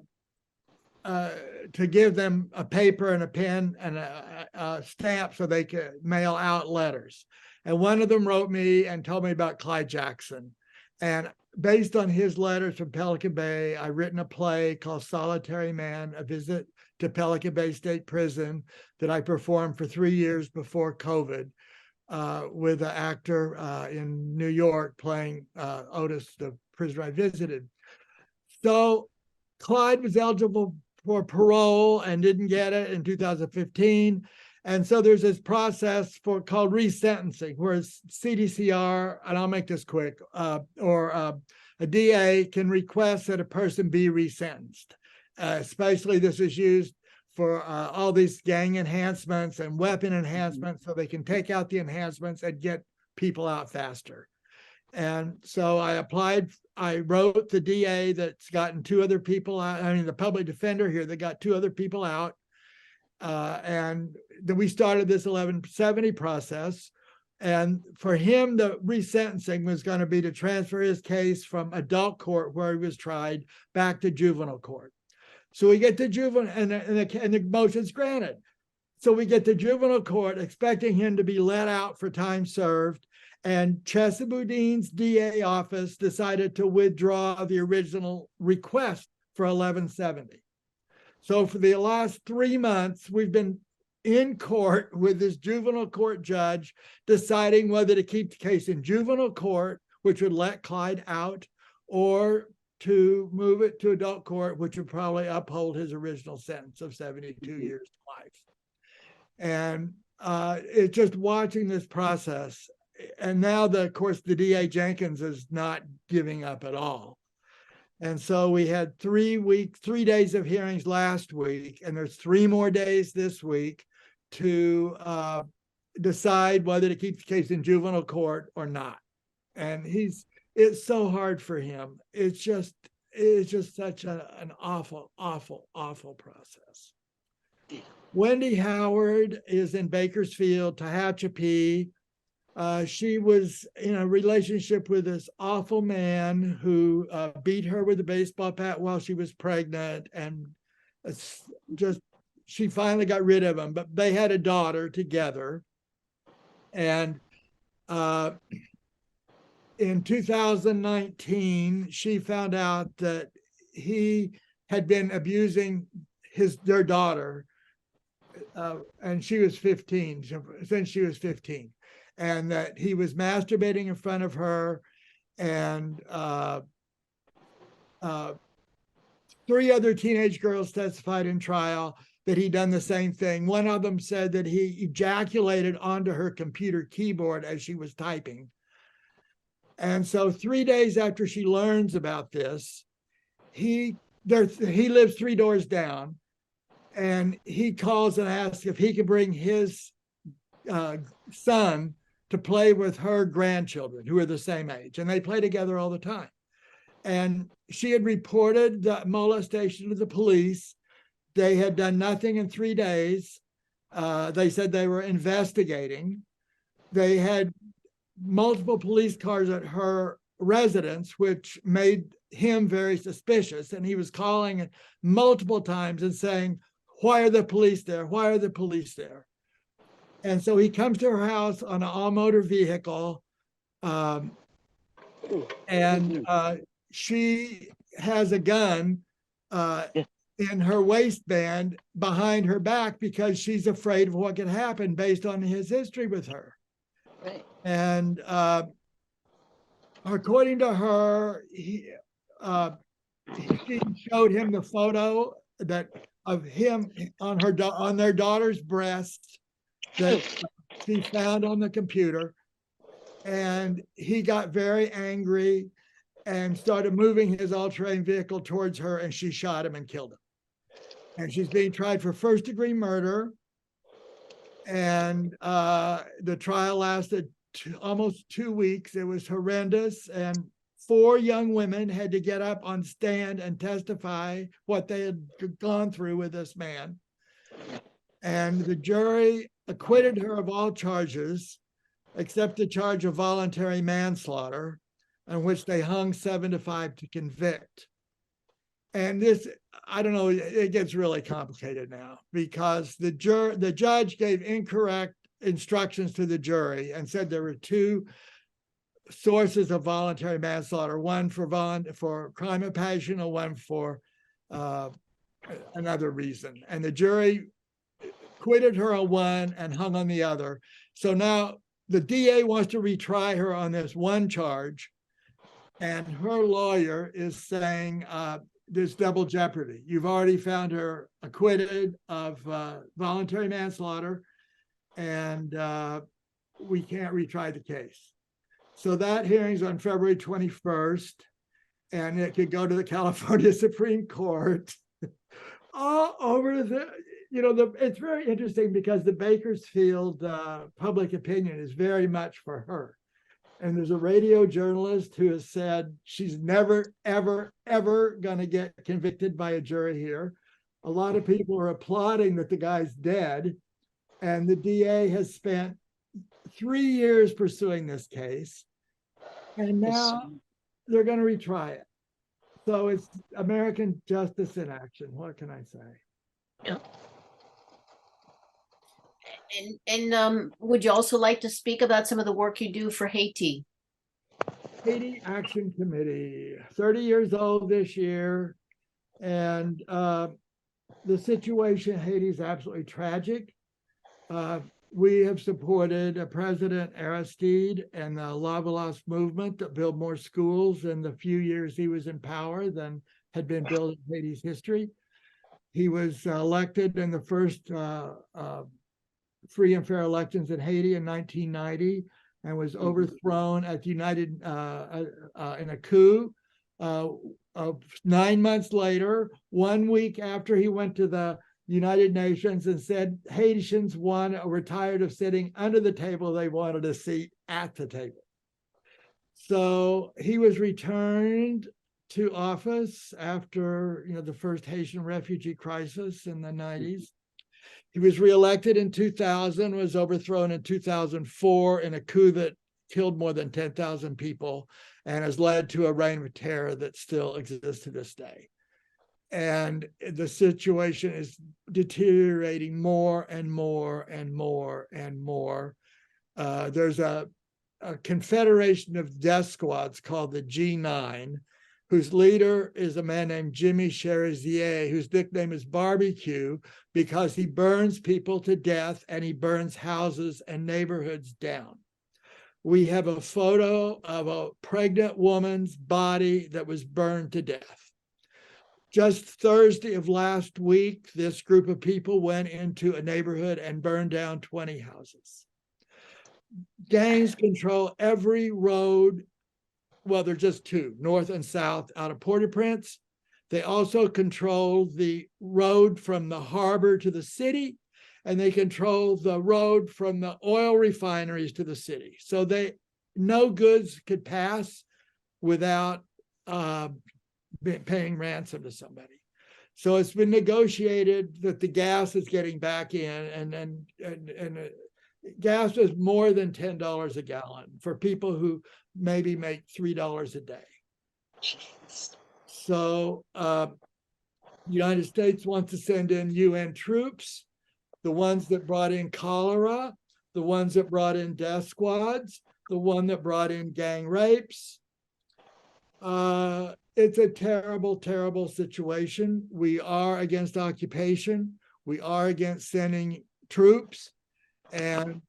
give them a paper and a pen and a stamp so they could mail out letters. And one of them wrote me and told me about Clyde Jackson. And based on his letters from Pelican Bay, I've written a play called Solitary Man, A Visit to Pelican Bay State Prison that I performed for 3 years before COVID with an actor in New York playing Otis, the prisoner I visited. So Clyde was eligible for parole and didn't get it in 2015. And so there's this process called resentencing, where CDCR, and I'll make this quick, or a DA can request that a person be resentenced. Especially this is used for all these gang enhancements and weapon enhancements, so they can take out the enhancements and get people out faster. And so I applied, I wrote the DA that's gotten 2 other people out, I mean, the public defender here that got 2 other people out. And then we started this 1170 process. And for him, the resentencing was going to be to transfer his case from adult court where he was tried back to juvenile court. So we get to juvenile and the motion's granted. So we get to juvenile court expecting him to be let out for time served. And Chesapeake's DA office decided to withdraw the original request for 1170. So for the last 3 months, we've been in court with this juvenile court judge deciding whether to keep the case in juvenile court, which would let Clyde out, or to move it to adult court, which would probably uphold his original sentence of 72 years to life. And it's just watching this process. And now, of course, the DA Jenkins is not giving up at all. And so we had 3 days of hearings last week, and there's 3 more days this week to decide whether to keep the case in juvenile court or not. And it's so hard for him. It's just such an awful, awful, awful process. Wendy Howard is in Bakersfield, Tehachapi. She was in a relationship with this awful man who beat her with a baseball bat while she was pregnant, and she finally got rid of him, but they had a daughter together. And in 2019, she found out that he had been abusing their daughter, and she was 15, since she was 15. And that he was masturbating in front of her, and 3 other teenage girls testified in trial that he'd done the same thing. One of them said that he ejaculated onto her computer keyboard as she was typing. And so 3 days after she learns about this, he lives 3 doors down, and he calls and asks if he can bring his son to play with her grandchildren, who are the same age, and they play together all the time. And she had reported the molestation to the police. They had done nothing in 3 days. They said they were investigating. They had multiple police cars at her residence, which made him very suspicious. And he was calling multiple times and saying, "Why are the police there? Why are the police there?" And so he comes to her house on an all-motor vehicle, and she has a gun in her waistband behind her back because she's afraid of what could happen based on his history with her. Right. And according to her, she showed him the photo of him on their daughter's breast that she found on the computer. And he got very angry and started moving his all-terrain vehicle towards her, and she shot him and killed him. And she's being tried for first-degree murder. And the trial lasted almost 2 weeks. It was horrendous. And 4 young women had to get up on stand and testify what they had gone through with this man. And the jury acquitted her of all charges, except the charge of voluntary manslaughter, on which they hung 7 to 5 to convict. And this, I don't know, it gets really complicated now because the judge gave incorrect instructions to the jury and said there were 2 sources of voluntary manslaughter, one for crime of passion and one for another reason. And the jury acquitted her on one and hung on the other. So now the DA wants to retry her on this one charge, and her lawyer is saying there's double jeopardy. You've already found her acquitted of voluntary manslaughter, and we can't retry the case. So that hearing's on February 21st, and it could go to the California Supreme Court. All over it's very interesting because the Bakersfield public opinion is very much for her. And there's a radio journalist who has said she's never, ever, ever going to get convicted by a jury here. A lot of people are applauding that the guy's dead. And the DA has spent 3 years pursuing this case. And now they're going to retry it. So it's American justice in action. What can I say? Yeah. And would you also like to speak about some of the work you do for Haiti? Haiti Action Committee, 30 years old this year. And the situation in Haiti is absolutely tragic. We have supported President Aristide and the Lavalas movement to build more schools in the few years he was in power than had been built in Haiti's history. He was elected in the first free and fair elections in Haiti in 1990 and was overthrown at United in a coup. 9 months later, 1 week after he went to the United Nations and said Haitians were tired of sitting under the table, they wanted a seat at the table. So he was returned to office after the first Haitian refugee crisis in the 90s. He was reelected in 2000, was overthrown in 2004 in a coup that killed more than 10,000 people and has led to a reign of terror that still exists to this day. And the situation is deteriorating more and more and more and more. There's a confederation of death squads called the G9, whose leader is a man named Jimmy Cherizier, whose nickname is Barbecue, because he burns people to death and he burns houses and neighborhoods down. We have a photo of a pregnant woman's body that was burned to death. Just Thursday of last week, this group of people went into a neighborhood and burned down 20 houses. Gangs control every road. Well, they're just 2, north and south, out of Port-au-Prince. They also control the road from the harbor to the city, and they control the road from the oil refineries to the city. So no goods could pass without paying ransom to somebody. So it's been negotiated that the gas is getting back in, and gas is more than $10 a gallon for people who maybe make $3 a day. So the United States wants to send in UN troops, the ones that brought in cholera, the ones that brought in death squads, the one that brought in gang rapes. It's a terrible, terrible situation. We are against occupation. We are against sending troops. And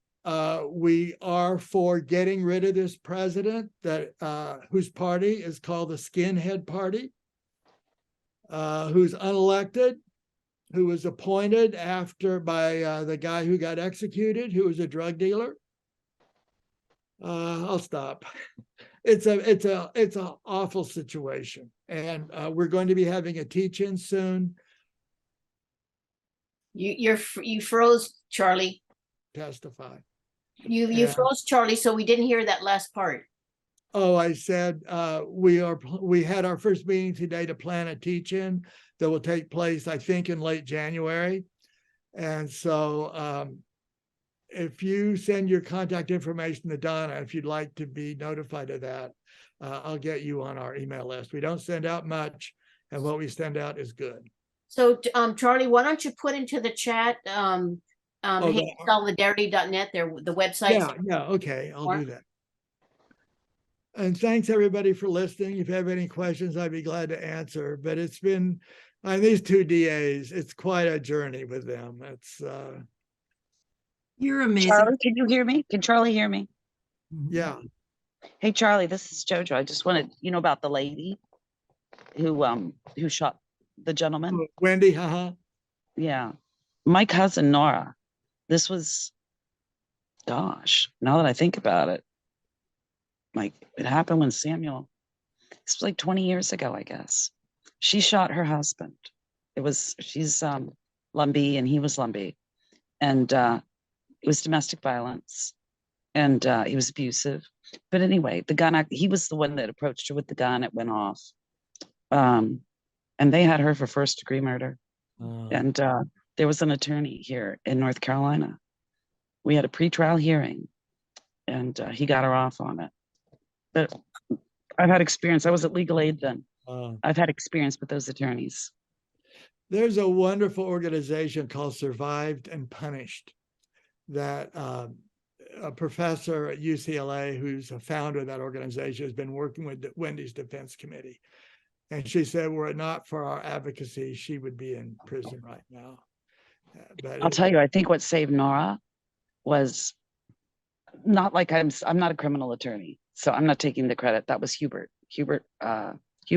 we are for getting rid of this president whose party is called the Skinhead Party, who's unelected, who was appointed after by the guy who got executed, who was a drug dealer. I'll stop. It's a awful situation, and we're going to be having a teach-in soon. You froze, Charlie. Testify. You Yeah. froze, Charlie, so we didn't hear that last part. Oh, I said we had our first meeting today to plan a teach-in that will take place, I think, in late January. And so if you send your contact information to Donna, if you'd like to be notified of that, I'll get you on our email list. We don't send out much, and what we send out is good. So, Charlie, why don't you put into the chat, the- solidarity.net, the website? Yeah, okay, I'll do that. And thanks everybody for listening. If you have any questions, I'd be glad to answer. But it's been, these two DAs, it's quite a journey with them. It's You're amazing. Charlie, can you hear me? Can Charlie hear me? yeah. Hey, Charlie, this is Jojo. I just wanted, you know, about the lady who shot the gentleman. Wendy, haha. Yeah. My cousin Nora, this was, gosh, now that I think about it, like it happened when Samuel, this was like 20 years ago, I guess. She shot her husband. She's Lumbee and he was Lumbee. And it was domestic violence. And he was abusive. But anyway, the gun, he was the one that approached her with the gun. It went off. And they had her for first degree murder. And there was an attorney here in North Carolina. We had a pretrial hearing and he got her off on it. But I've had experience. I was at legal aid then. I've had experience with those attorneys. There's a wonderful organization called Survived and Punished that a professor at UCLA, who's a founder of that organization, has been working with Wendy's defense committee. And she said, were it not for our advocacy, she would be in prison right now. But I'll tell you, I think what saved Nora was not like I'm not a criminal attorney, so I'm not taking the credit. That was Hugh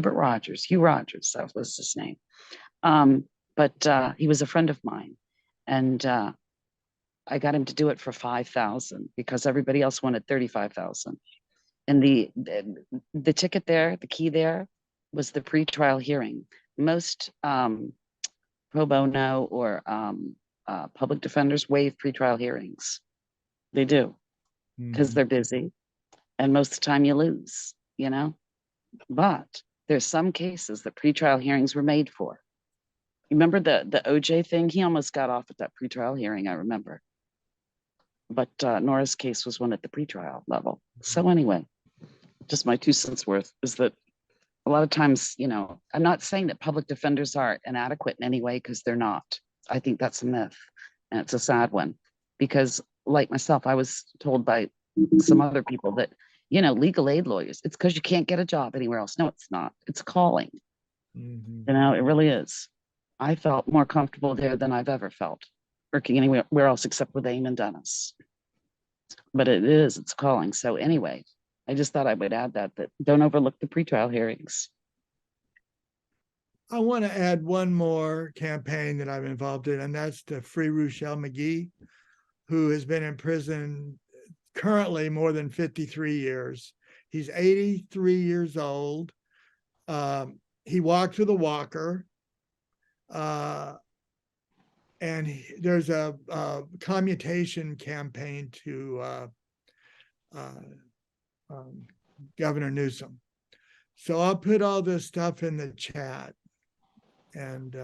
Rogers, that was his name. But he was a friend of mine, and I got him to do it for $5,000 because everybody else wanted $35,000. And the ticket there, the key there, was the pretrial hearing. Most pro bono or public defenders waive pretrial hearings. They do, because they're busy, and most of the time you lose, you know. But there's some cases that pretrial hearings were made for. Remember the OJ thing? He almost got off at that pretrial hearing, I remember. But Nora's case was one at the pretrial level. So anyway, just my 2 cents worth is that a lot of times, you know, I'm not saying that public defenders are inadequate in any way, because they're not. I think that's a myth, and it's a sad one, because like myself, I was told by some other people that, you know, legal aid lawyers, it's because you can't get a job anywhere else. No, it's not. It's calling. You know, it really is. I felt more comfortable there than I've ever felt working anywhere else except with AIM and Dennis. But it's calling. So anyway, I just thought I would add that don't overlook the pretrial hearings. I want to add one more campaign that I'm involved in, and that's to free Ruchell Magee, who has been in prison currently more than 53 years. He's 83 years old. He walked with a walker. And there's a commutation campaign to Governor Newsom. So I'll put all this stuff in the chat, and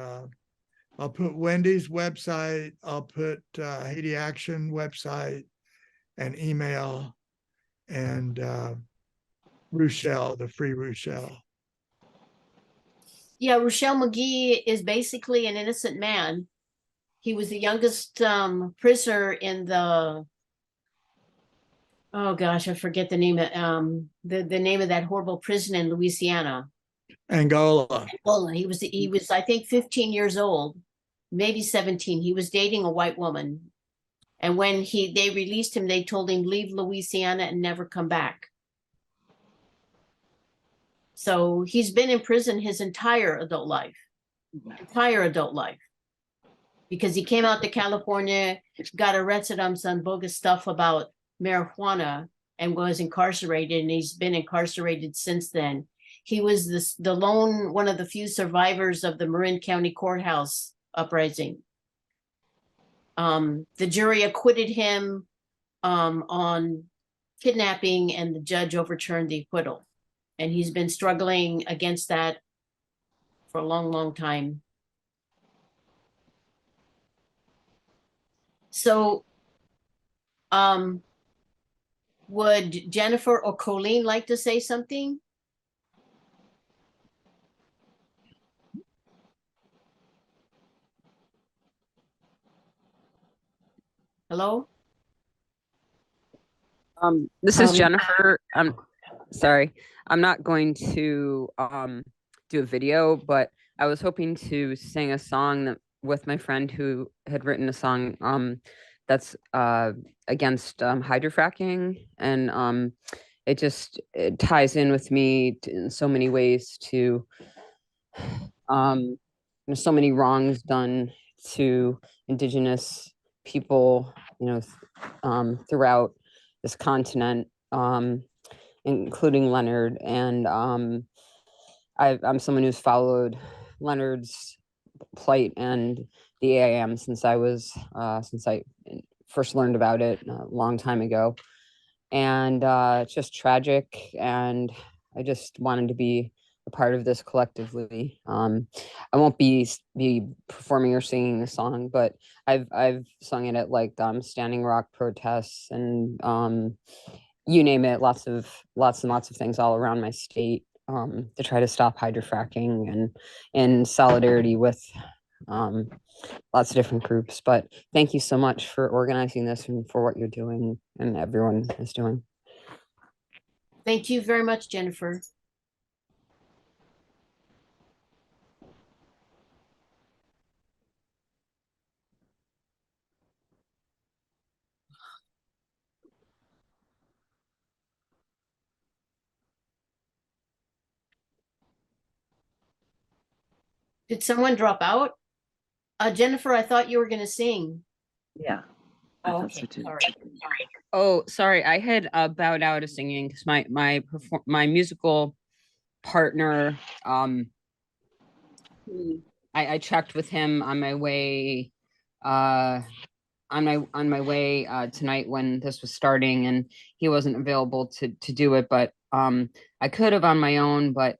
I'll put Wendy's website, I'll put Haiti Action website and email, and Ruchell, the free Ruchell. Yeah, Ruchell Magee is basically an innocent man. He was the youngest prisoner in the, oh gosh, I forget the name of the name of that horrible prison in Louisiana. Angola. He was I think 15 years old, maybe 17. He was dating a white woman, and when they released him, they told him leave Louisiana and never come back. So he's been in prison his entire adult life. because he came out to California, got arrested on some bogus stuff about marijuana and was incarcerated, and he's been incarcerated since then. He was the lone, one of the few survivors of the Marin County Courthouse uprising. The jury acquitted him on kidnapping, and the judge overturned the acquittal. And he's been struggling against that for a long, long time. So, would Jennifer or Colleen like to say something? Hello? This is Jennifer. I'm sorry. I'm not going to do a video, but I was hoping to sing a song with my friend who had written a song that's against hydrofracking, and it ties in with me in so many ways to there's so many wrongs done to Indigenous people, throughout this continent, including Leonard. And I'm someone who's followed Leonard's plight and the AIM since I first learned about it a long time ago. And it's just tragic, and I just wanted to be a part of this collectively. I won't be performing or singing the song, but I've sung it at like Standing Rock protests and you name it, lots and lots of things all around my state to try to stop hydrofracking, and in solidarity with lots of different groups. But thank you so much for organizing this and for what you're doing and everyone is doing. Thank you very much, Jennifer. Did someone drop out? Jennifer, I thought you were going to sing. Yeah. I thought so too. Sorry. Oh, sorry. I had bowed out of singing because my musical partner, I checked with him on my way tonight when this was starting, and he wasn't available to do it, but I could have on my own, but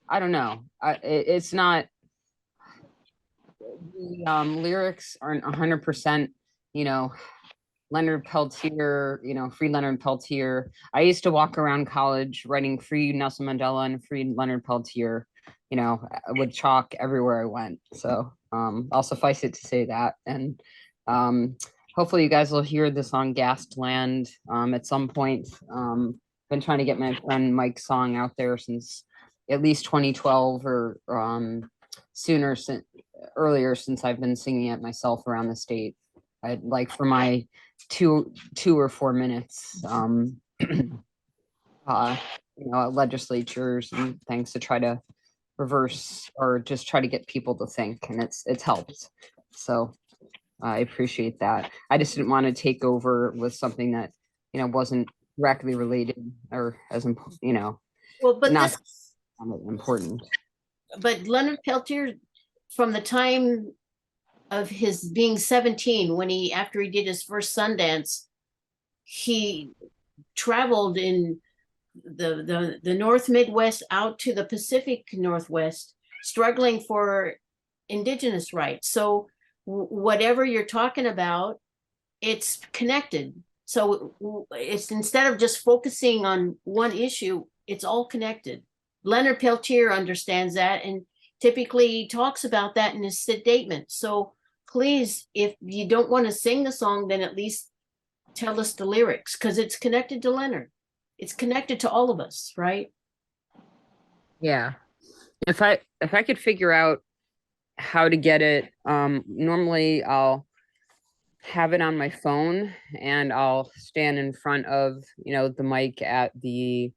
I don't know. It's not, the lyrics aren't 100%, Leonard Peltier, free Leonard Peltier. I used to walk around college writing free Nelson Mandela and free Leonard Peltier, with chalk everywhere I went. So I'll suffice it to say that. And hopefully you guys will hear the song Gassed Land at some point. Been trying to get my friend Mike's song out there since at least 2012 or sooner, earlier, since I've been singing it myself around the state. I'd like for my 2 or 4 minutes legislatures and things to try to reverse or just try to get people to think, and it's helped. So I appreciate that. I just didn't want to take over with something that wasn't directly related or as important, Well, but not important. But Leonard Peltier, from the time of his being 17, after he did his first Sundance, he traveled in the North Midwest out to the Pacific Northwest, struggling for Indigenous rights. So whatever you're talking about, it's connected. So it's, instead of just focusing on one issue, it's all connected. Leonard Peltier understands that and typically talks about that in his statement. So please, if you don't want to sing the song, then at least tell us the lyrics, because it's connected to Leonard. It's connected to all of us, right? Yeah. If I could figure out how to get it, normally I'll have it on my phone and I'll stand in front of, the mic at the,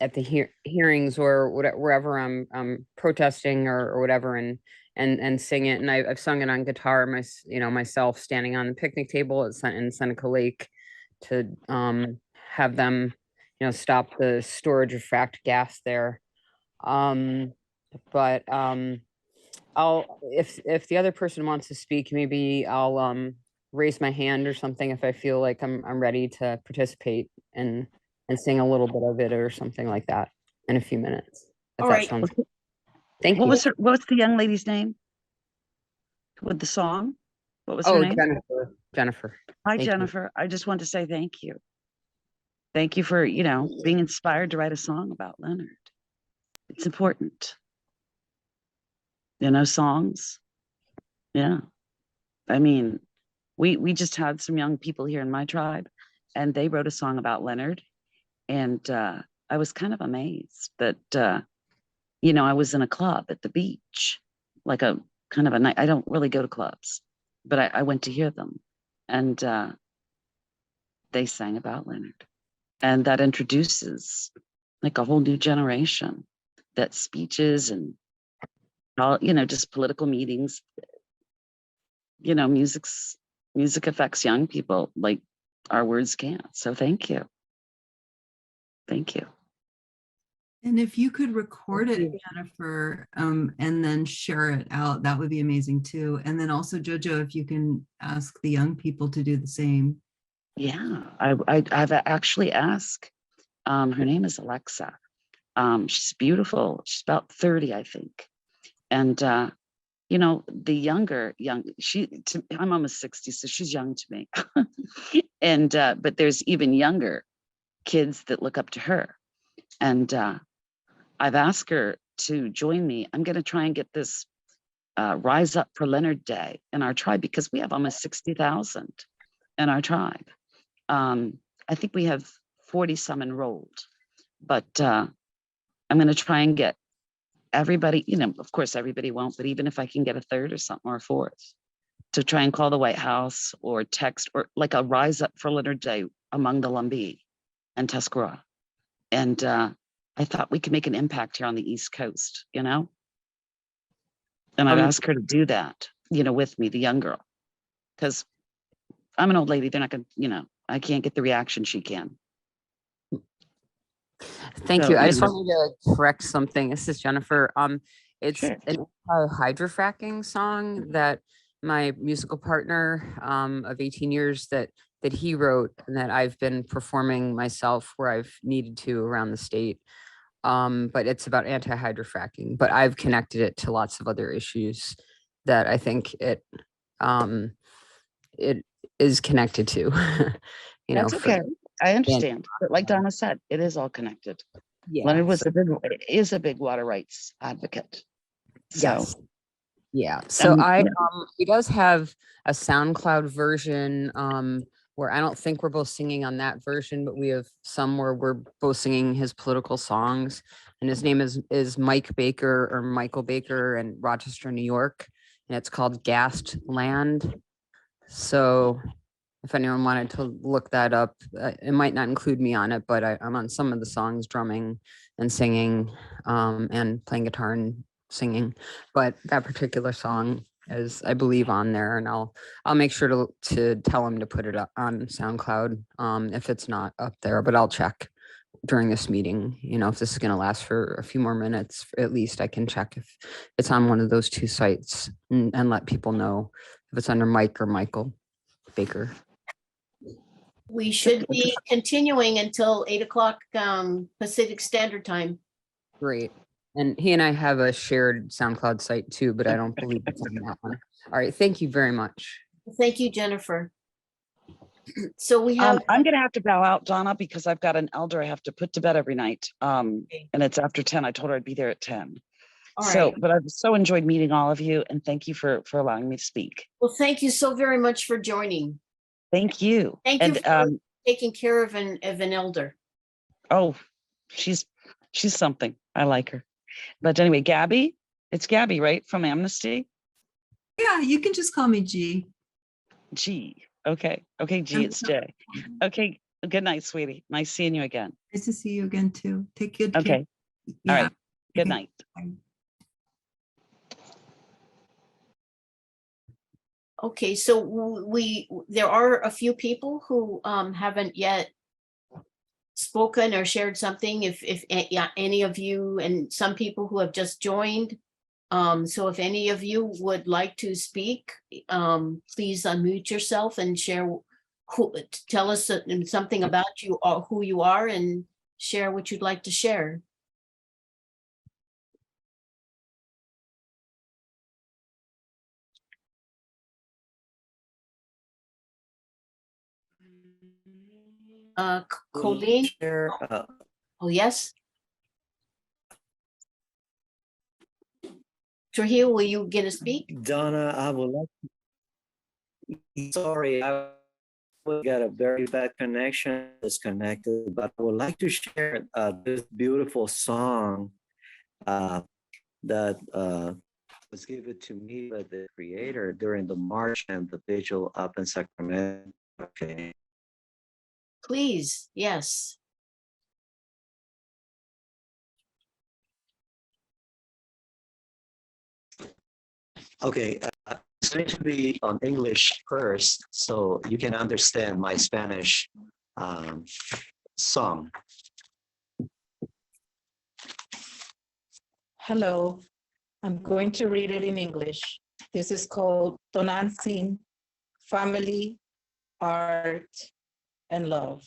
at the hearings or whatever, wherever I'm protesting or whatever, and and sing it. And I've sung it on guitar, myself standing on the picnic table in Seneca Lake to have them, stop the storage of fracked gas there. But I'll if the other person wants to speak, maybe I'll raise my hand or something if I feel like I'm ready to participate and sing a little bit of it or something like that in a few minutes. If All that right. sounds good. Thank What you. was what's the young lady's name? With the song? What was her name? Jennifer. Hi, Thank you. Jennifer. I just want to say thank you. Thank you for, being inspired to write a song about Leonard. It's important. Songs. Yeah. I mean, we just had some young people here in my tribe, and they wrote a song about Leonard. And I was kind of amazed that, I was in a club at the beach, like a kind of a night. I don't really go to clubs, but I went to hear them. And they sang about Leonard. And that introduces like a whole new generation, that speeches and all, just political meetings, music affects young people like our words can't. So thank you. Thank you. And if you could record it, Jennifer, and then share it out, that would be amazing too. And then also, Jojo, if you can ask the young people to do the same. Yeah, I've actually asked. Her name is Alexa. She's beautiful. She's about 30, I think. And the I'm almost 60, so she's young to me. And but there's even younger kids that look up to her. And I've asked her to join me. I'm going to try and get this Rise Up for Leonard Day in our tribe, because we have almost 60,000 in our tribe. I think we have 40 some enrolled, but I'm going to try and get everybody, of course, everybody won't, but even if I can get a third or something, or a fourth, to try and call the White House or text, or like a Rise Up for Leonard Day among the Lumbee and Tuscarora. And I thought we could make an impact here on the East Coast, And I've asked her to do that, with me, the young girl, because I'm an old lady. They're not going to, I can't get the reaction she can. Thank you. I just wanted to correct something. This is Jennifer. It's Sure. an hydrofracking song that my musical partner of 18 years that he wrote, and that I've been performing myself where I've needed to around the state. But it's about anti-hydrofracking, but I've connected it to lots of other issues that I think it is connected to. That's okay. I understand. But like Donna said, it is all connected. Yeah. Leonard is a big water rights advocate. So. Yes. Yeah. So he does have a SoundCloud version where I don't think we're both singing on that version, but we have some where we're both singing his political songs. And his name is Mike Baker, or Michael Baker, in Rochester, New York. And it's called Gassed Land. So if anyone wanted to look that up, it might not include me on it, but I'm on some of the songs, drumming and singing, and playing guitar and singing. But that particular song is, I believe, on there, and I'll make sure to tell him to put it up on SoundCloud if it's not up there. But I'll check during this meeting. If this is going to last for a few more minutes, at least I can check if it's on one of those two sites and let people know if it's under Mike or Michael Baker. We should be continuing until 8 o'clock Pacific Standard Time. Great. And he and I have a shared SoundCloud site too, but I don't believe it's on that one. All right. Thank you very much. Thank you, Jennifer. So we have. I'm going to have to bow out, Donna, because I've got an elder I have to put to bed every night. And it's after 10. I told her I'd be there at 10. All right. But I've so enjoyed meeting all of you, and thank you for allowing me to speak. Well, thank you so very much for joining. Thank you. Thank you for taking care of an elder. Oh, she's something. I like her. But anyway, Gabby, it's Gabby, right? From Amnesty? Yeah, you can just call me G. G. Okay. Okay, G, it's J. Okay. Good night, sweetie. Nice seeing you again. Nice to see you again too. Take good care. Okay. All right. Good night. Bye. Okay, so there are a few people who haven't yet spoken or shared something. If yeah, any of you, and some people who have just joined. So if any of you would like to speak, please unmute yourself and share tell us something about you or who you are and share what you'd like to share. Colleen? Oh, yes. Trujillo, will you get to speak? Donna, I would like sorry, I got a very bad connection, disconnected, but I would like to share this beautiful song that was given to me by the creator during the march and the vigil up in Sacramento. Okay. Please, yes. Okay, it's going to be on English first, so you can understand my Spanish song. Hello, I'm going to read it in English. This is called Tonantzin, Family, Art, and Love.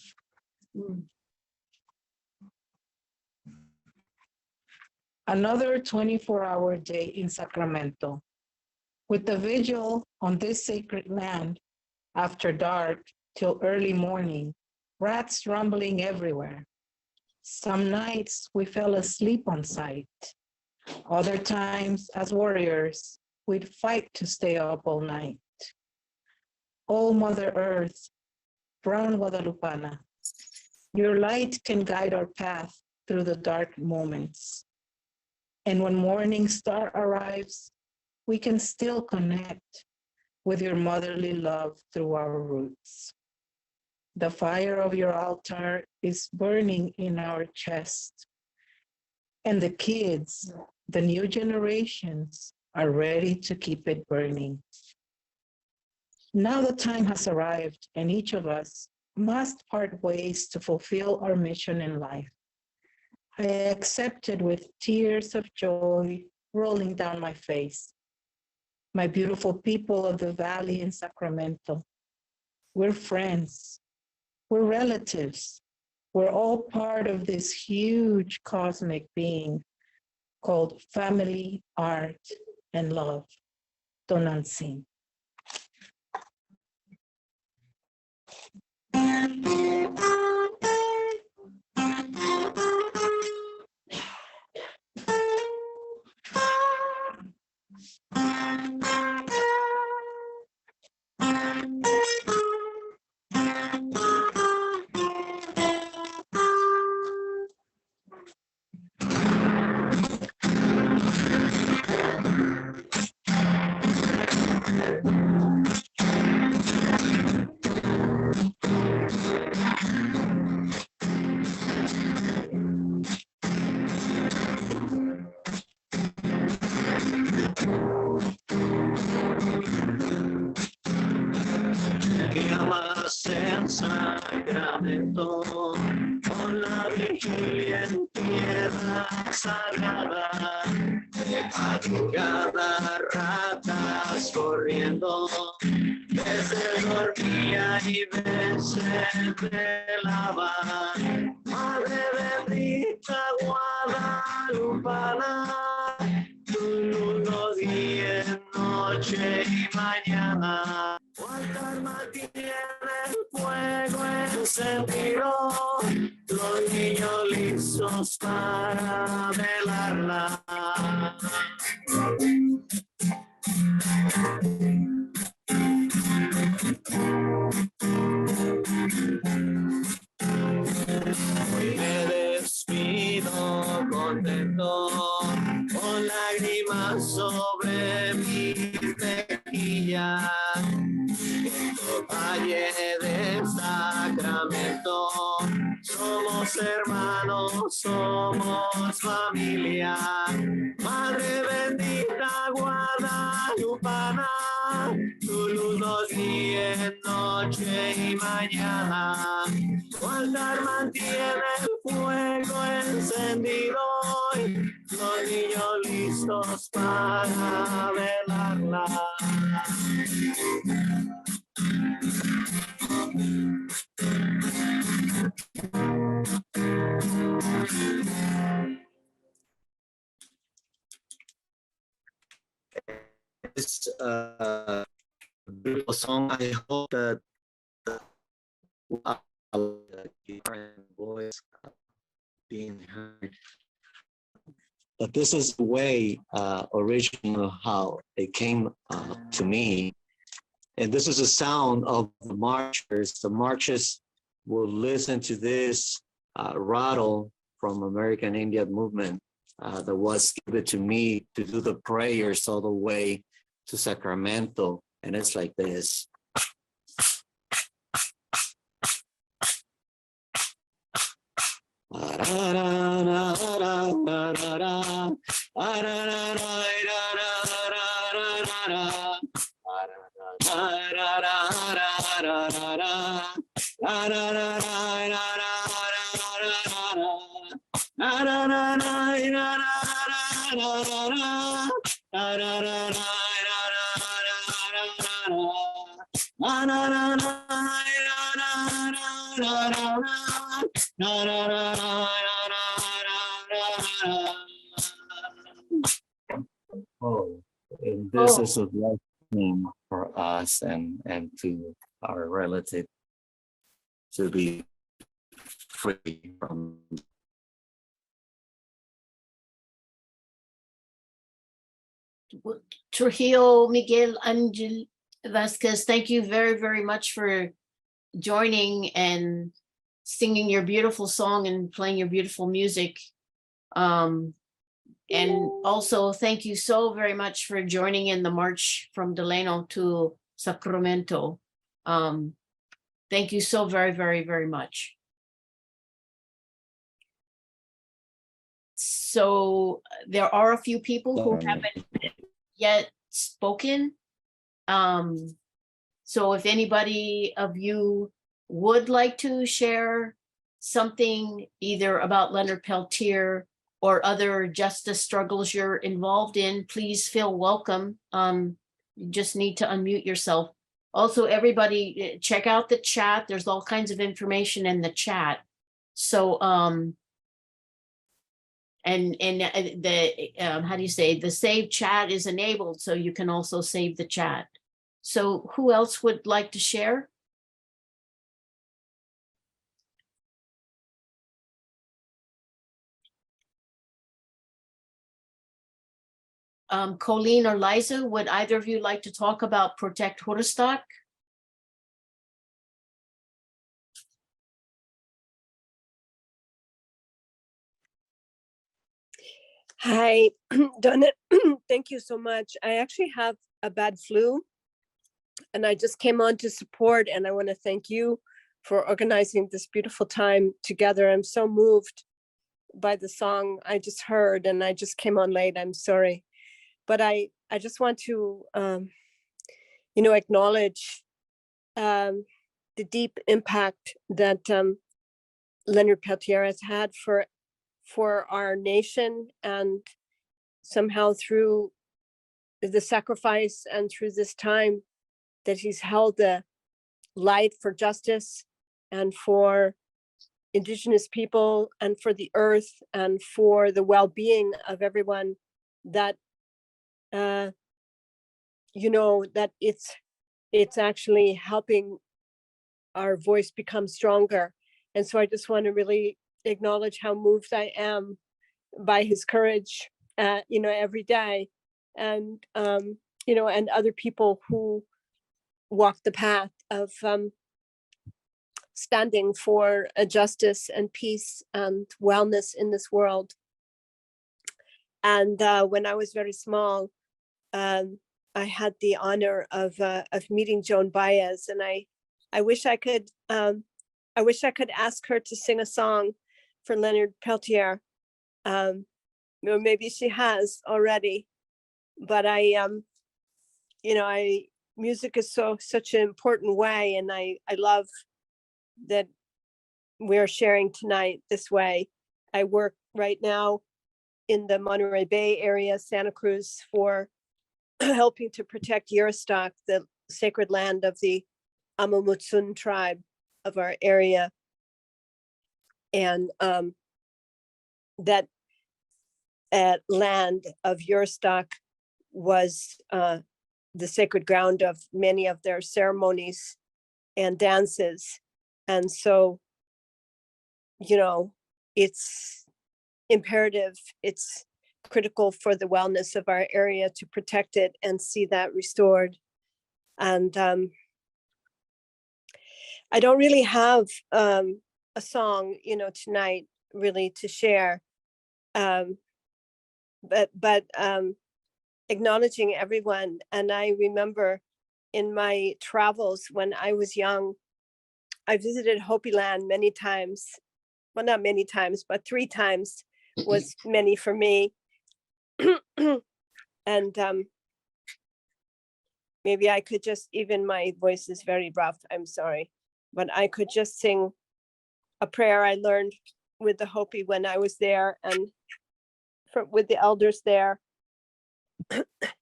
Another 24-hour day in Sacramento. With the vigil on this sacred land, after dark till early morning, rats rumbling everywhere. Some nights we fell asleep on sight. Other times, as warriors, we'd fight to stay up all night. Oh, Mother Earth, brown Guadalupana, your light can guide our path through the dark moments. And when morning star arrives, we can still connect with your motherly love through our roots. The fire of your altar is burning in our chest. And the kids, the new generations, are ready to keep it burning. Now the time has arrived, and each of us must part ways to fulfill our mission in life. I accepted with tears of joy rolling down my face. My beautiful people of the valley in Sacramento, we're friends, we're relatives, we're all part of this huge cosmic being called family, art, and love. Tonantzin. Sacramento, con la vigilia en tierra sagrada, de madrugada ratas corriendo, veces dormía y veces velaban, Madre bendita Guadalupana, tu luz nos guía noche y mañana. Cuántas mantiene el fuego encendido, los niños listos para velarla. Hoy me despido contento, con lágrimas sobre mis mejillas. Valle de Sacramento, somos hermanos, somos familia. Madre bendita Guadalupana, tu luz guíe noche y mañana. Tu altar mantiene el fuego encendido y los niños listos para velarla. It's a beautiful song. I hope that your voice being heard. But this is the way original how it came to me. And this is the sound of the marchers. The marchers will listen to this rattle from American Indian movement that was given to me to do the prayers all the way to Sacramento. And it's like this. Oh, and this is a blessing for us and to our relative to be free from. Trujillo Miguel Angel Vasquez, thank you very, very much for joining and singing your beautiful song and playing your beautiful music. And also thank you so very much for joining in the march from Delano to Sacramento. Thank you so very, very, very much. So there are a few people who haven't yet spoken. So if anybody of you would like to share something either about Leonard Peltier or other justice struggles you're involved in, please feel welcome. You just need to unmute yourself. Also, everybody check out the chat. There's all kinds of information in the chat. So, and the how do you say, the save chat is enabled, so you can also save the chat. So who else would like to share? Colleen or Liza, would either of you like to talk about Protect Juristac? Hi, Donna. Thank you so much. I actually have a bad flu and I just came on to support, and I want to thank you for organizing this beautiful time together. I'm so moved by the song I just heard and I just came on late. I'm sorry. But I just want to, acknowledge the deep impact that Leonard Peltier has had for our nation, and somehow through the sacrifice and through this time that he's held the light for justice and for Indigenous people and for the earth and for the well-being of everyone, that that it's actually helping our voice become stronger. And so I just want to really acknowledge how moved I am by his courage, every day, and and other people who walk the path of standing for justice and peace and wellness in this world. And when I was very small, I had the honor of meeting Joan Baez, and I wish I could ask her to sing a song for Leonard Peltier. Maybe she has already, but I music is such an important way, and I love that we're sharing tonight this way. I work right now in the Monterey Bay area, Santa Cruz, for helping to protect Juristac, the sacred land of the Amamutsun tribe of our area. And that land of Juristac was the sacred ground of many of their ceremonies and dances. And so, you know, it's imperative, it's critical for the wellness of our area to protect it and see that restored. And I don't really have a song, you know, tonight really to share, but acknowledging everyone. And I remember in my travels when I was young, I visited Hopi land many times. Well, not many times, but 3 times was many for me. And maybe I could just, even my voice is very rough, I'm sorry, but I could just sing a prayer I learned with the Hopi when I was there, and with the elders there,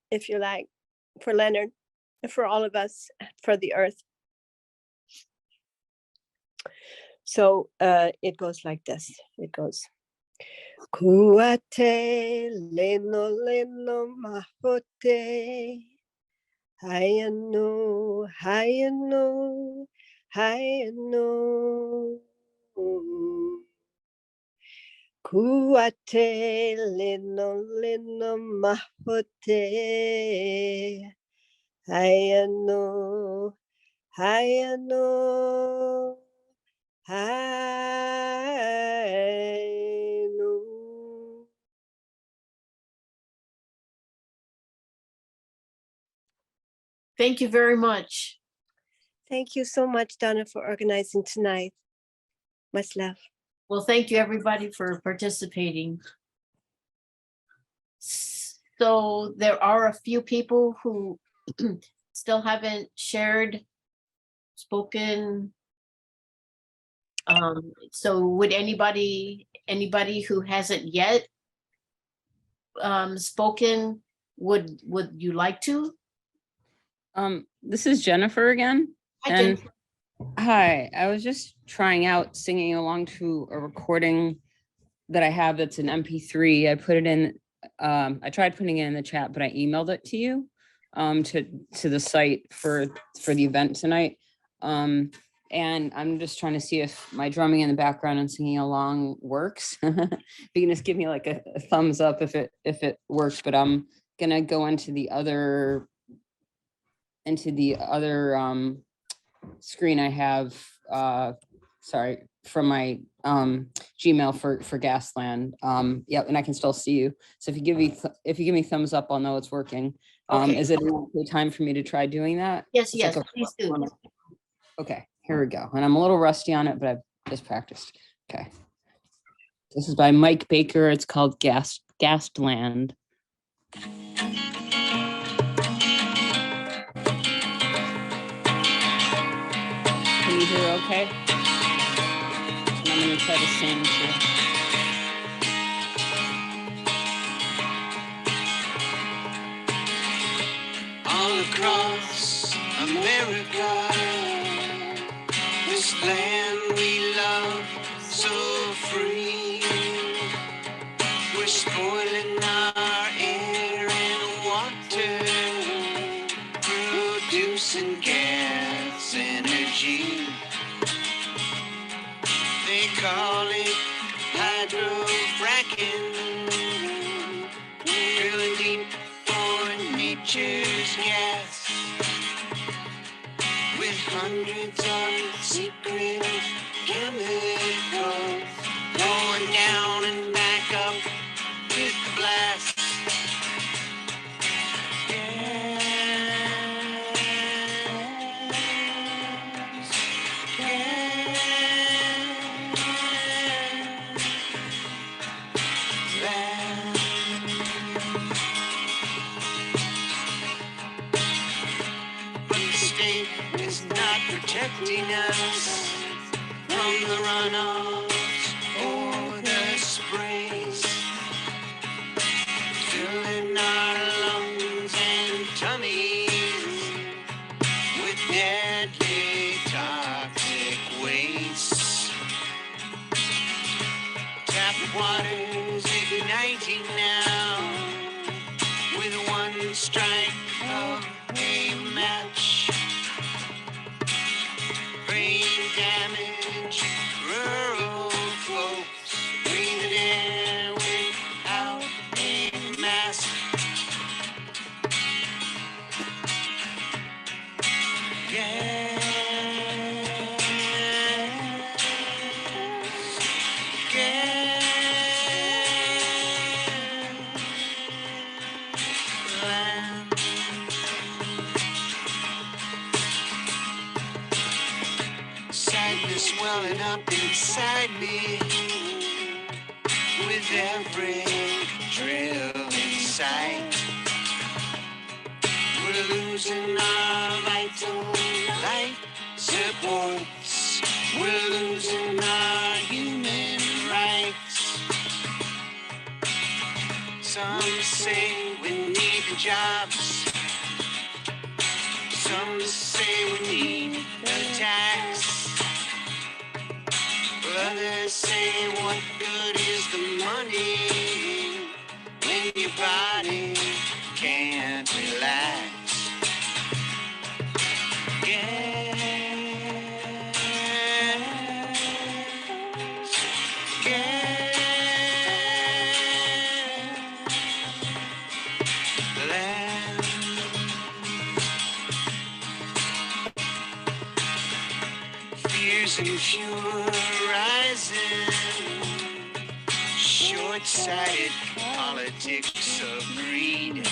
if you like, for Leonard, for all of us, for the earth. So it goes like this. It goes. Kuate leno leno mahote, hayano hayano hayano. Kuate leno leno mahote, hayano hayano hayano. Thank you very much. Thank you so much, Donna, for organizing tonight. Much love. Well, thank you everybody for participating. So there are a few people who still haven't shared, spoken. So would anybody who hasn't yet spoken, would you like to? This is Jennifer again. Hi, And Jennifer. hi, I was just trying out singing along to a recording that I have that's an MP3. I put it in, I tried putting it in the chat, but I emailed it to you, to the site for the event tonight. And I'm just trying to see if my drumming in the background and singing along works. You can just give me like a thumbs up if it works, but I'm gonna go into the other screen I have, sorry, from my Gmail for Gasland. Yep, and I can still see you. So if you give me thumbs up, I'll know it's working. Okay. Is it a okay time for me to try doing that? Yes, It's yes, like please do. okay, here we go. And I'm a little rusty on it, but I've just practiced. Okay. This is by Mike Baker. It's called Gastland. Can you hear okay? And I'm gonna try to sing too. All across America, this land we love so free. We're spoiling our air and water, producing gas energy. They call it hydrofracking, drilling deep for nature's gas, with hundreds of secret chemicals going down and back up with the blast. God protecting us from the runoffs or the sprays, filling our lungs and tummies with deadly toxic waste. Tap water's igniting now with one strike of a match. Brain damage, rural folks breathing air without a mask. Sadness welling up inside me with every drill in sight. We're losing our vital life supports. We're losing our human rights. Some say we need the jobs. Some say we need the tax. Others say what good is the money when your body can't relax. Fears and fury rising, short-sighted politics of greed.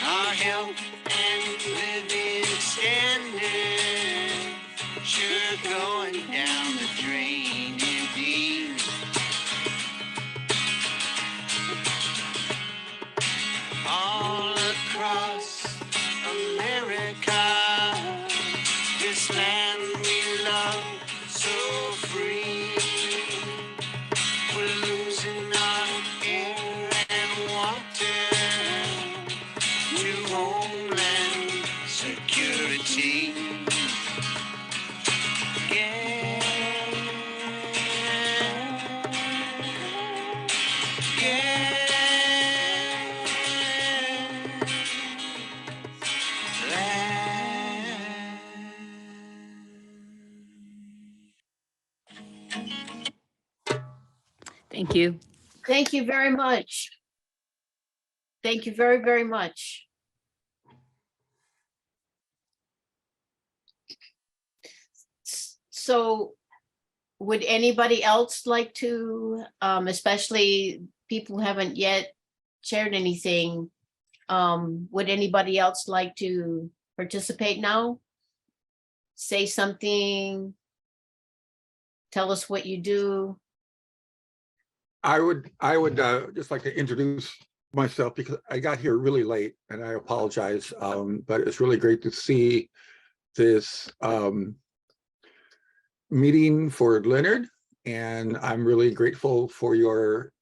Our health and living standard sure going down the drain indeed. All across America, this land we love so free. We're losing our air and water to homeland security. Thank you. Thank you very much. Thank you very, very much. So would anybody else like to, especially people who haven't yet shared anything, would anybody else like to participate now? Say something, tell us what you do. I would just like to introduce myself because I got here really late and I apologize, but it's really great to see this meeting for Leonard, and I'm really grateful for your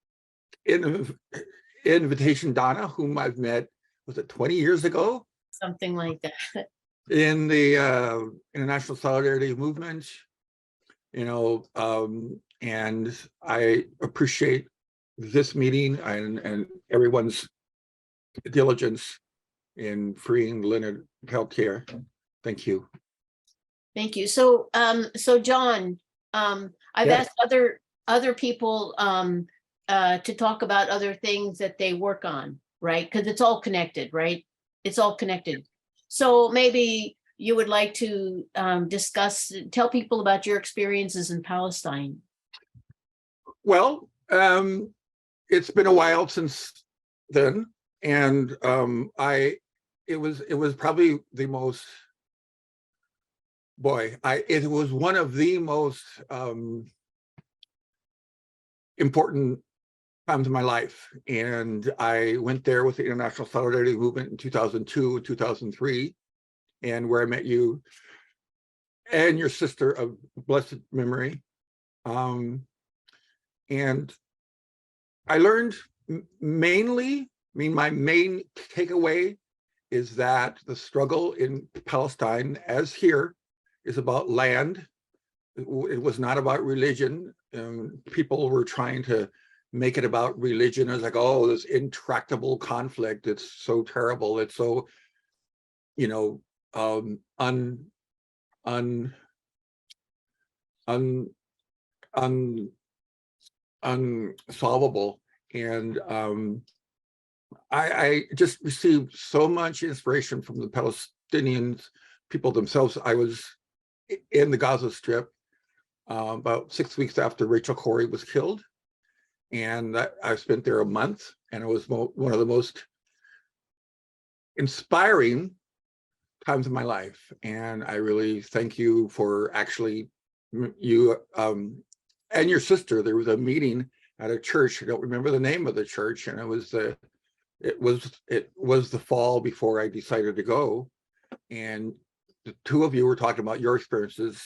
invitation, Donna, whom I've met, was it 20 years ago? Something like that. In the International Solidarity Movement, you know, and I appreciate this meeting and everyone's diligence in freeing Leonard Peltier. Thank you. Thank you. So, so John, I've Yes. asked other people to talk about other things that they work on, right? Because it's all connected, right? It's all connected. So maybe you would like to tell people about your experiences in Palestine. Well, it's been a while since then, and it was probably the most, it was one of the most important times of my life. And I went there with the International Solidarity Movement in 2002, 2003. and where I met you and your sister of blessed memory. And I learned mainly, my main takeaway is that the struggle in Palestine, as here, is about land. It was not about religion. People were trying to make it about religion. It was like, oh, this intractable conflict. It's so terrible. It's so, unsolvable. And I just received so much inspiration from the Palestinians people themselves. I was in the Gaza Strip about 6 weeks after Rachel Corrie was killed, and I spent there a month, and it was one of the most inspiring times of my life. And I really thank you for actually, you and your sister. There was a meeting at a church. I don't remember the name of the church, and it was the fall before I decided to go, and the two of you were talking about your experiences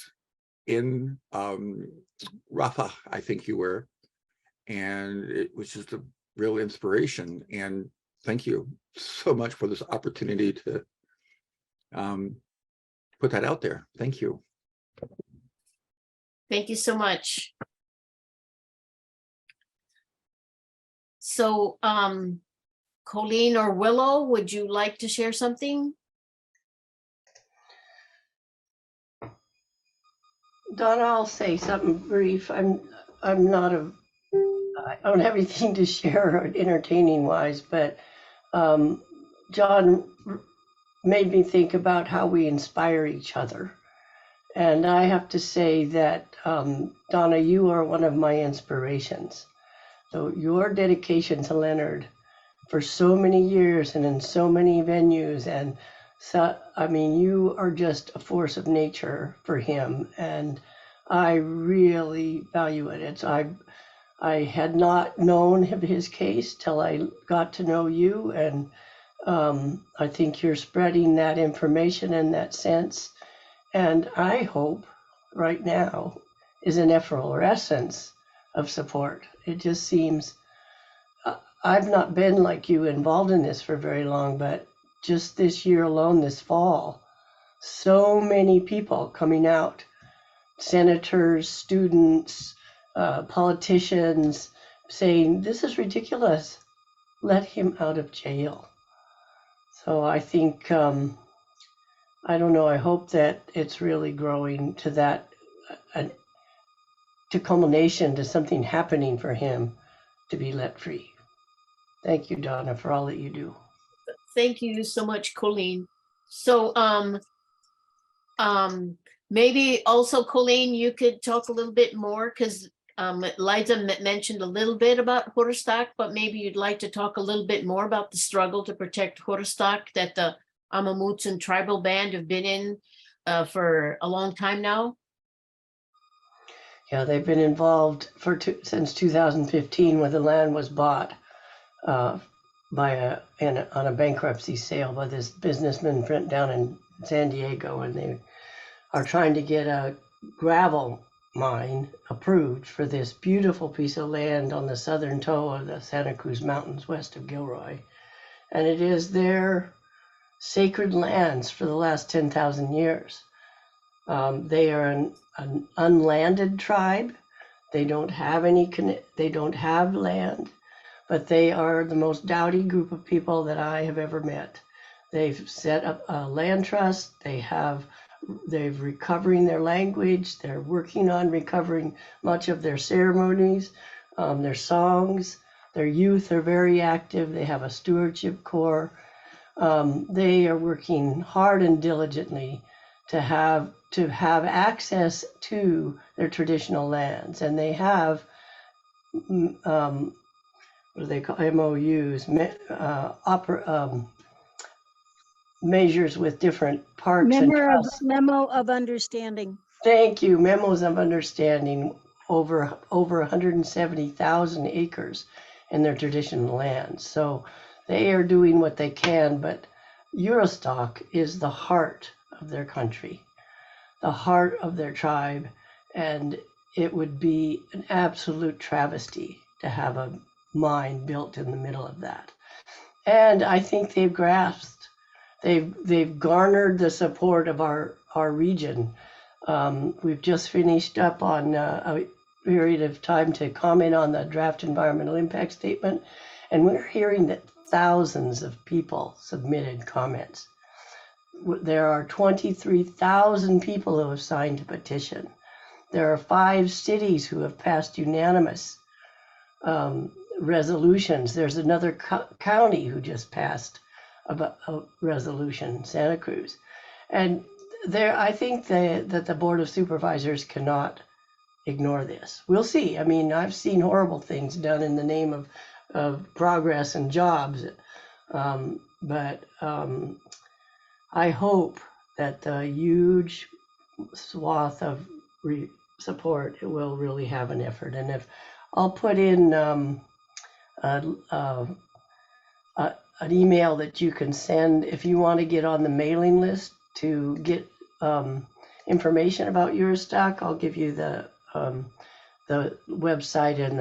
in Rafah, I think you were, and it was just a real inspiration. And thank you so much for this opportunity to put that out there. Thank you. Thank you so much. So, Colleen or Willow, would you like to share something? Donna, I'll say something brief. I don't have anything to share entertaining wise, but John made me think about how we inspire each other. And I have to say that, Donna, you are one of my inspirations. So your dedication to Leonard for so many years and in so many venues, and so, I mean, you are just a force of nature for him, and I really value it. I had not known of his case till I got to know you, and I think you're spreading that information in that sense. And I hope right now is an effervescence of support. It just seems, I've not been like you involved in this for very long, but just this year alone, this fall, so many people coming out, senators, students, politicians, saying, this is ridiculous. Let him out of jail. So I think, I don't know, I hope that it's really growing to that, to culmination, to something happening for him to be let free. Thank you, Donna, for all that you do. Thank you so much, Colleen. So, maybe also, Colleen, you could talk a little bit more, because Liza mentioned a little bit about Juristac, but maybe you'd like to talk a little bit more about the struggle to protect Juristac that the Amamutsun tribal band have been in for a long time now. Yeah, they've been involved since 2015, when the land was bought on a bankruptcy sale by this businessman down in San Diego, and they are trying to get a gravel mine approved for this beautiful piece of land on the southern toe of the Santa Cruz Mountains west of Gilroy. And it is their sacred lands for the last 10,000 years. They are an unlanded tribe. They don't have they don't have land, but they are the most doughty group of people that I have ever met. They've set up a land trust. They're recovering their language. They're working on recovering much of their ceremonies, their songs. Their youth are very active. They have a stewardship corps. They are working hard and diligently to have access to their traditional lands, and they have what do they call MOUs, measures with different parks and trusts. Memo of understanding. Thank you. Memos of understanding over 170,000 acres in their traditional lands. So they are doing what they can, but Juristac is the heart of their country, the heart of their tribe, and it would be an absolute travesty to have a mine built in the middle of that. And I think they've grasped, they've garnered the support of our region. We've just finished up on a period of time to comment on the draft environmental impact statement, and we're hearing that thousands of people submitted comments. There are 23,000 people who have signed a petition. There are 5 cities who have passed unanimous resolutions. There's another county who just passed a resolution, Santa Cruz. And I think that the Board of Supervisors cannot ignore this. We'll see. I mean, I've seen horrible things done in the name of progress and jobs. But I hope that the huge swath of support will really have an effort. And if I'll put in an email that you can send if you want to get on the mailing list to get information about Juristac. I'll give you the website and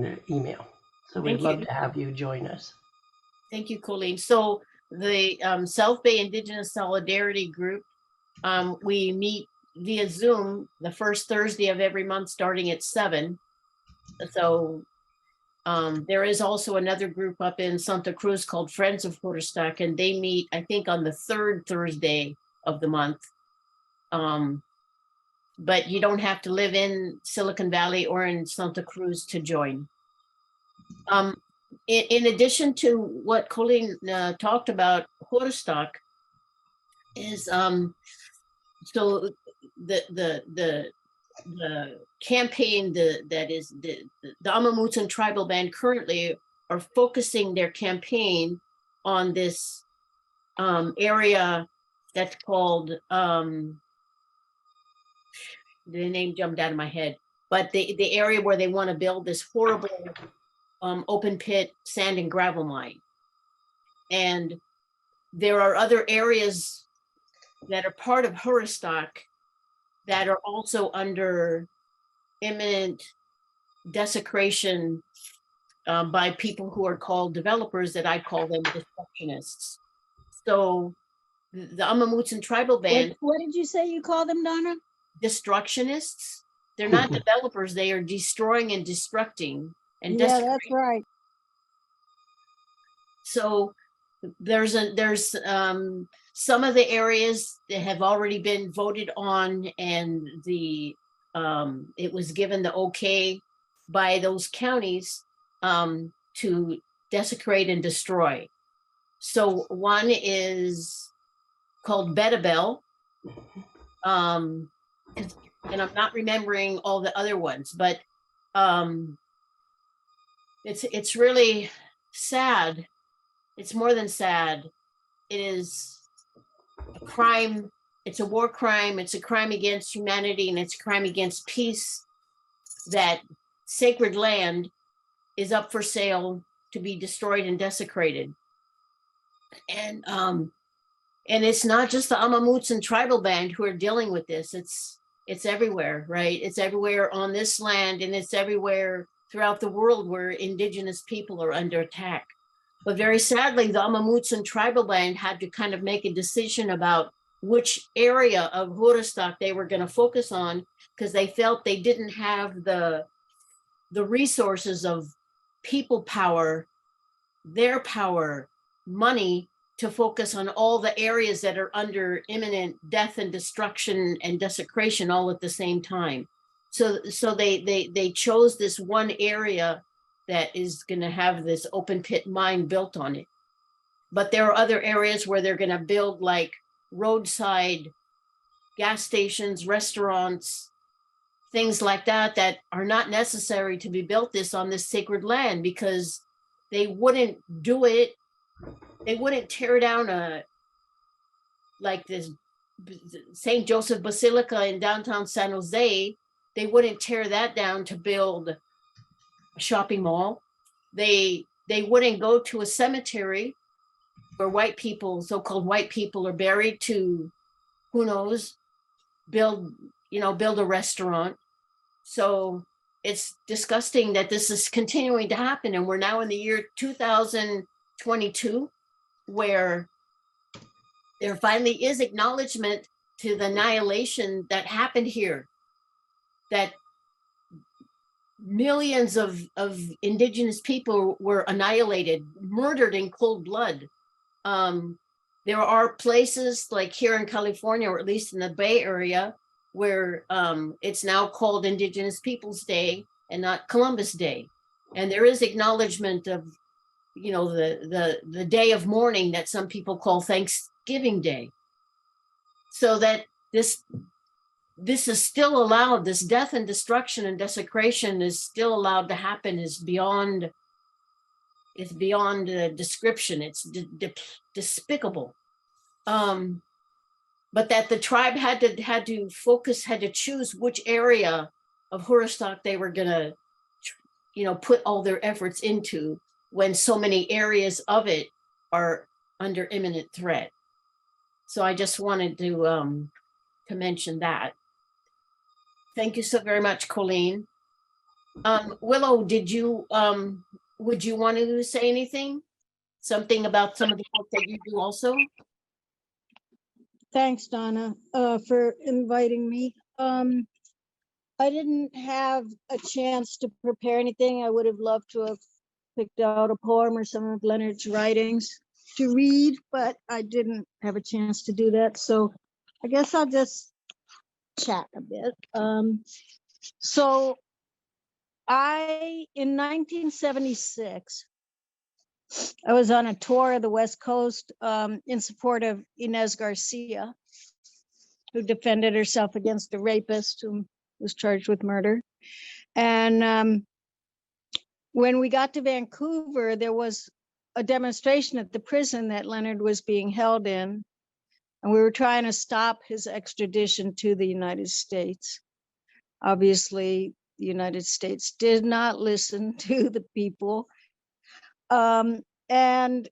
the email. So we'd love to have you join us. Thank you, Colleen. So the South Bay Indigenous Solidarity Group, we meet via Zoom the first Thursday of every month starting at 7. So there is also another group up in Santa Cruz called Friends of Juristac, and they meet, I think, on the 3rd Thursday of the month. But you don't have to live in Silicon Valley or in Santa Cruz to join. In addition to what Colleen talked about, Juristac is so the campaign that is the Amamutsan tribal band currently are focusing their campaign on this area that's called the name jumped out of my head, but the area where they want to build this horrible open pit sand and gravel mine. And there are other areas that are part of Juristac that are also under imminent desecration by people who are called developers, that I call them destructionists. So the Amamutsan tribal band. What did you say you call them, Donna? Destructionists. They're not developers. They are destroying and destructing and yeah, that's right. So there's some of the areas that have already been voted on, and it was given the okay by those counties to desecrate and destroy. So one is called Bedabel, and I'm not remembering all the other ones, but it's really sad. It's more than sad. It is a crime. It's a war crime. It's a crime against humanity, and it's a crime against peace. That sacred land is up for sale to be destroyed and desecrated. And it's not just the Amamutsan tribal band who are dealing with this. It's everywhere, right? It's everywhere on this land, and it's everywhere throughout the world where indigenous people are under attack. But very sadly, the Amamutsan tribal band had to kind of make a decision about which area of Juristac they were going to focus on, because they felt they didn't have the resources of people power, their power, money to focus on all the areas that are under imminent death and destruction and desecration all at the same time. So they chose this one area that is going to have this open pit mine built on it. But there are other areas where they're going to build like roadside gas stations, restaurants, things like that, that are not necessary to be built on this sacred land, because they wouldn't do it. They wouldn't tear down like this St. Joseph Basilica in downtown San Jose. They wouldn't tear that down to build a shopping mall. They wouldn't go to a cemetery where white people, so-called white people, are buried to who knows, build a restaurant. So it's disgusting that this is continuing to happen. And we're now in the year 2022, where there finally is acknowledgement to the annihilation that happened here, that millions of indigenous people were annihilated, murdered in cold blood. There are places like here in California, or at least in the Bay Area, where it's now called Indigenous Peoples Day and not Columbus Day. And there is acknowledgement of, the day of mourning that some people call Thanksgiving Day. So that this is still allowed, this death and destruction and desecration is still allowed to happen, is beyond description. It's despicable. But that the tribe had to choose which area of Juristac they were gonna, put all their efforts into, when so many areas of it are under imminent threat. So I just wanted to mention that. Thank you so very much, Colleen. Willow, would you want to say anything? Something about some of the work that you do also? Thanks, Donna, for inviting me. I didn't have a chance to prepare anything. I would have loved to have picked out a poem or some of Leonard's writings to read, but I didn't have a chance to do that. So I guess I'll just chat a bit. So in 1976, I was on a tour of the West Coast in support of Inez Garcia, who defended herself against a rapist who was charged with murder. And when we got to Vancouver, there was a demonstration at the prison that Leonard was being held in, and we were trying to stop his extradition to the United States. Obviously, the United States did not listen to the people. And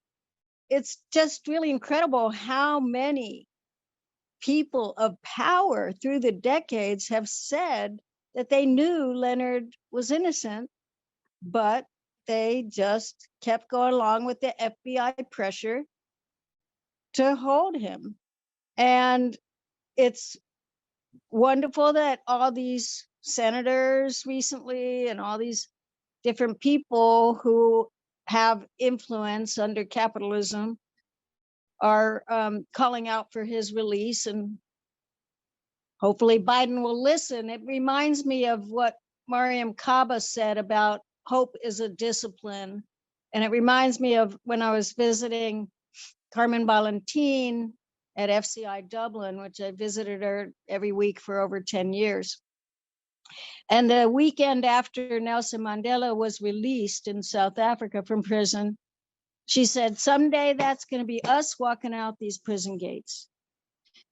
it's just really incredible how many people of power through the decades have said that they knew Leonard was innocent, but they just kept going along with the FBI pressure to hold him. And it's wonderful that all these senators recently and all these different people who have influence under capitalism are calling out for his release, and hopefully Biden will listen. It reminds me of what Mariam Kaba said about hope is a discipline. And it reminds me of when I was visiting Carmen Valentin at FCI Dublin, which I visited her every week for over 10 years. And the weekend after Nelson Mandela was released in South Africa from prison, she said, someday that's going to be us walking out these prison gates.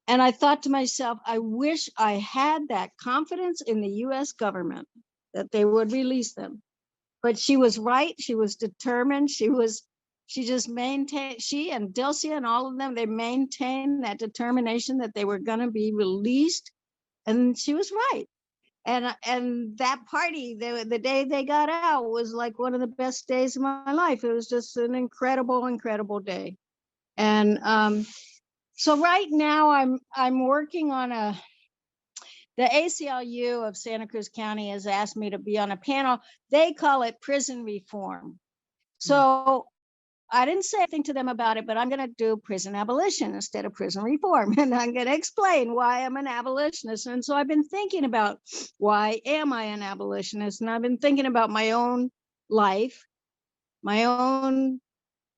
And I thought to myself, I wish I had that confidence in the US government that they would release them. But she was right. She was determined. She just maintained, she and Dilcia and all of them, they maintained that determination that they were going to be released. And she was right. And that party, the day they got out, was like one of the best days of my life. It was just an incredible, incredible day. And so right now I'm working on the ACLU of Santa Cruz County has asked me to be on a panel. They call it prison reform. So I didn't say anything to them about it, but I'm going to do prison abolition instead of prison reform. And I'm going to explain why I'm an abolitionist. And so I've been thinking about, why am I an abolitionist? And I've been thinking about my own life, my own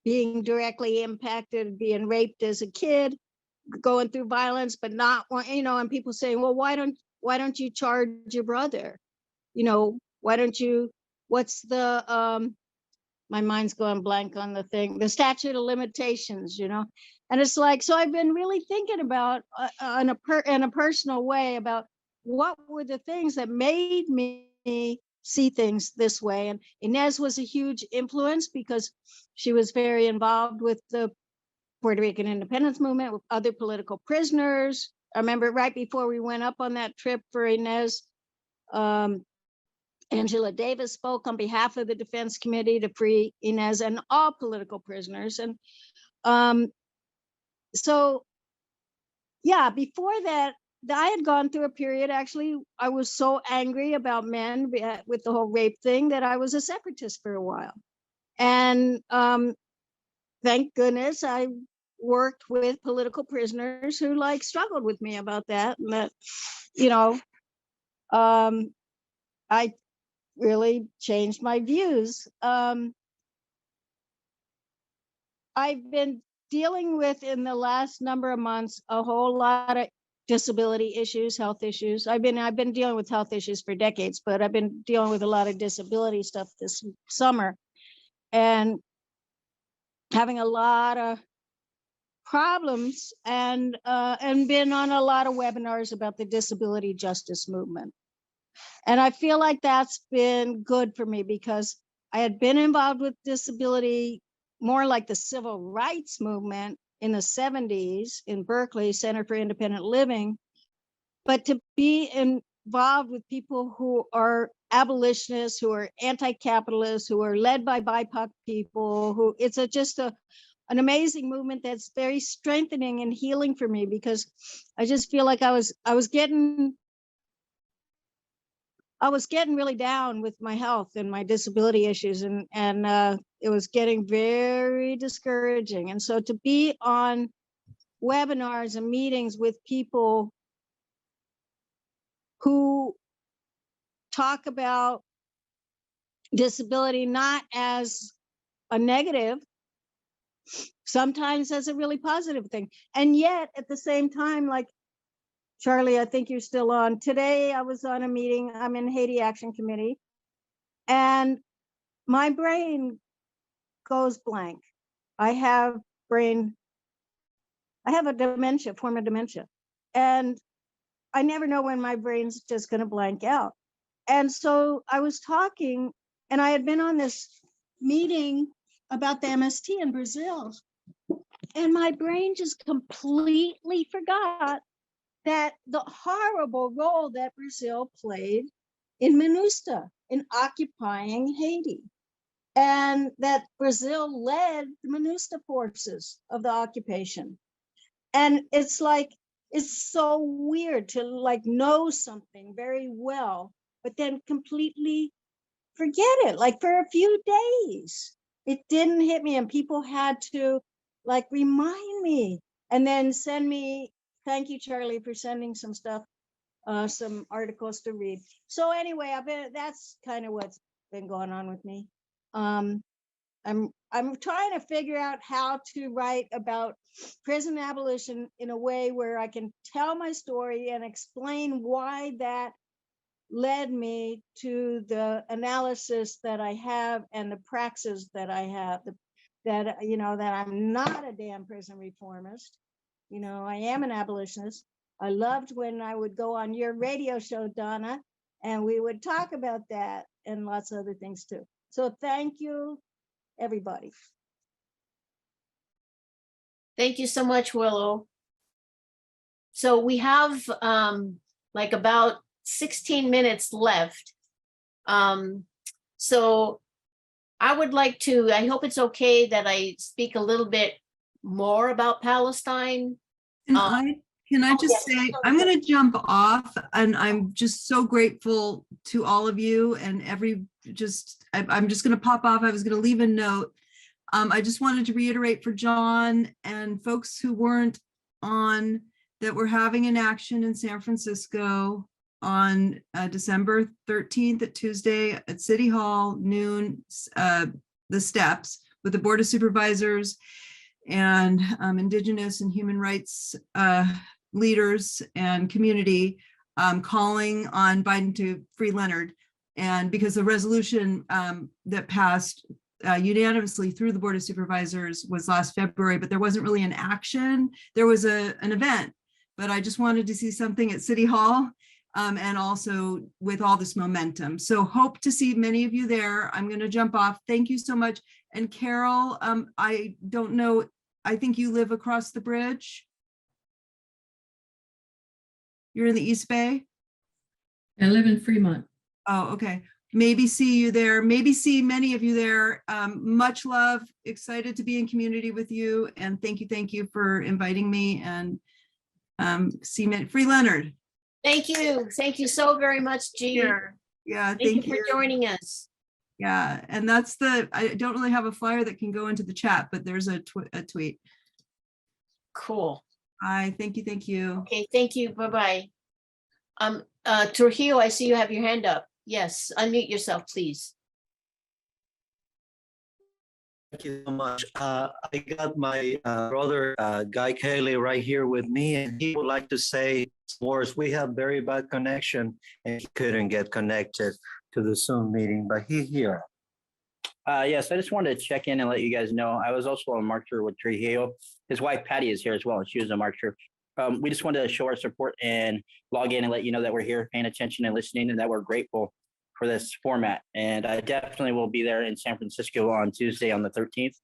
being directly impacted, being raped as a kid, going through violence, but not, and people saying, well, why don't you charge your brother? Why don't you, what's the, my mind's going blank on the statute of limitations, and it's like, so I've been really thinking about in a personal way about what were the things that made me see things this way. And Inez was a huge influence because she was very involved with the Puerto Rican independence movement, with other political prisoners, I remember right before we went up on that trip for Inez, Angela Davis spoke on behalf of the Defense Committee to free Inez and all political prisoners. And so, yeah, before that, I had gone through a period, actually, I was so angry about men with the whole rape thing that I was a separatist for a while. And thank goodness I worked with political prisoners who like struggled with me about that. And that, you know, I really changed my views. I've been dealing with in the last number of months a whole lot of disability issues, health issues. I've been dealing with health issues for decades, but I've been dealing with a lot of disability stuff this summer and having a lot of problems and been on a lot of webinars about the disability justice movement. And I feel like that's been good for me because I had been involved with disability more like the civil rights movement in the 70s in Berkeley, Center for Independent Living, but to be involved with people who are abolitionists, who are anti-capitalists, who are led by BIPOC people, who it's just an amazing movement that's very strengthening and healing for me because I just feel like I was getting really down with my health and my disability issues, and it was getting very discouraging. And so to be on webinars and meetings with people who talk about disability not as a negative, sometimes as a really positive thing, and yet at the same time, like Charlie, I think you're still on. Today I was on a meeting, I'm in Haiti Action Committee, and my brain goes blank. I have a dementia, form of dementia. And I never know when my brain's just gonna blank out. And so I was talking, and I had been on this meeting about the MST in Brazil. And my brain just completely forgot that the horrible role that Brazil played in MINUSTA, in occupying Haiti. And that Brazil led the MINUSTA forces of the occupation. And it's like, it's so weird to like know something very well, but then completely forget it. Like for a few days, it didn't hit me, and people had to like remind me and then send me, thank you, Charlie, for sending some stuff, some articles to read. So anyway, that's kind of what's been going on with me. I'm trying to figure out how to write about prison abolition in a way where I can tell my story and explain why that led me to the analysis that I have and the praxis that I have, that I'm not a damn prison reformist. I am an abolitionist. I loved when I would go on your radio show, Donna, and we would talk about that and lots of other things too. So thank you, everybody. Thank you so much, Willow. So we have like about 16 minutes left. So I would like to, I hope it's okay that I speak a little bit more about Palestine. Can I just say, I'm going to jump off, and I'm just so grateful to all of you and I'm just going to pop off. I was going to leave a note. I just wanted to reiterate for John and folks who weren't on that we're having an action in San Francisco on December 13th at Tuesday at City Hall, noon, the steps with the Board of Supervisors and Indigenous and human rights leaders and community calling on Biden to free Leonard. And because the resolution that passed unanimously through the Board of Supervisors was last February, but there wasn't really an action. There was an event, but I just wanted to see something at City Hall and also with all this momentum. So hope to see many of you there. I'm going to jump off. Thank you so much. And Carol, I don't know, I think you live across the bridge. You're in the East Bay? I live in Fremont. Oh, okay. Maybe see you there. Maybe see many of you there. Much love. Excited to be in community with you. And thank you for inviting me. And see you, Free Leonard. Thank you. Thank you so very much, G. Sure. Yeah, Thank you for joining us. Yeah, and that's I don't really have a flyer that can go into the chat, but there's a tweet. Cool. Hi, thank you. Okay, thank you. Bye-bye. Trujillo, I see you have your hand up. Yes, unmute yourself, please. Thank you so much. I got my brother, Guy Cayley, right here with me, and he would like to say words. We have very bad connection, and he couldn't get connected to the Zoom meeting, but he's here. Yes, I just wanted to check in and let you guys know I was also a marcher with Trujillo. His wife Patty is here as well, and she was a marcher. We just wanted to show our support and log in and let you know that we're here paying attention and listening, and that we're grateful for this format. And I definitely will be there in San Francisco on Tuesday on the 13th.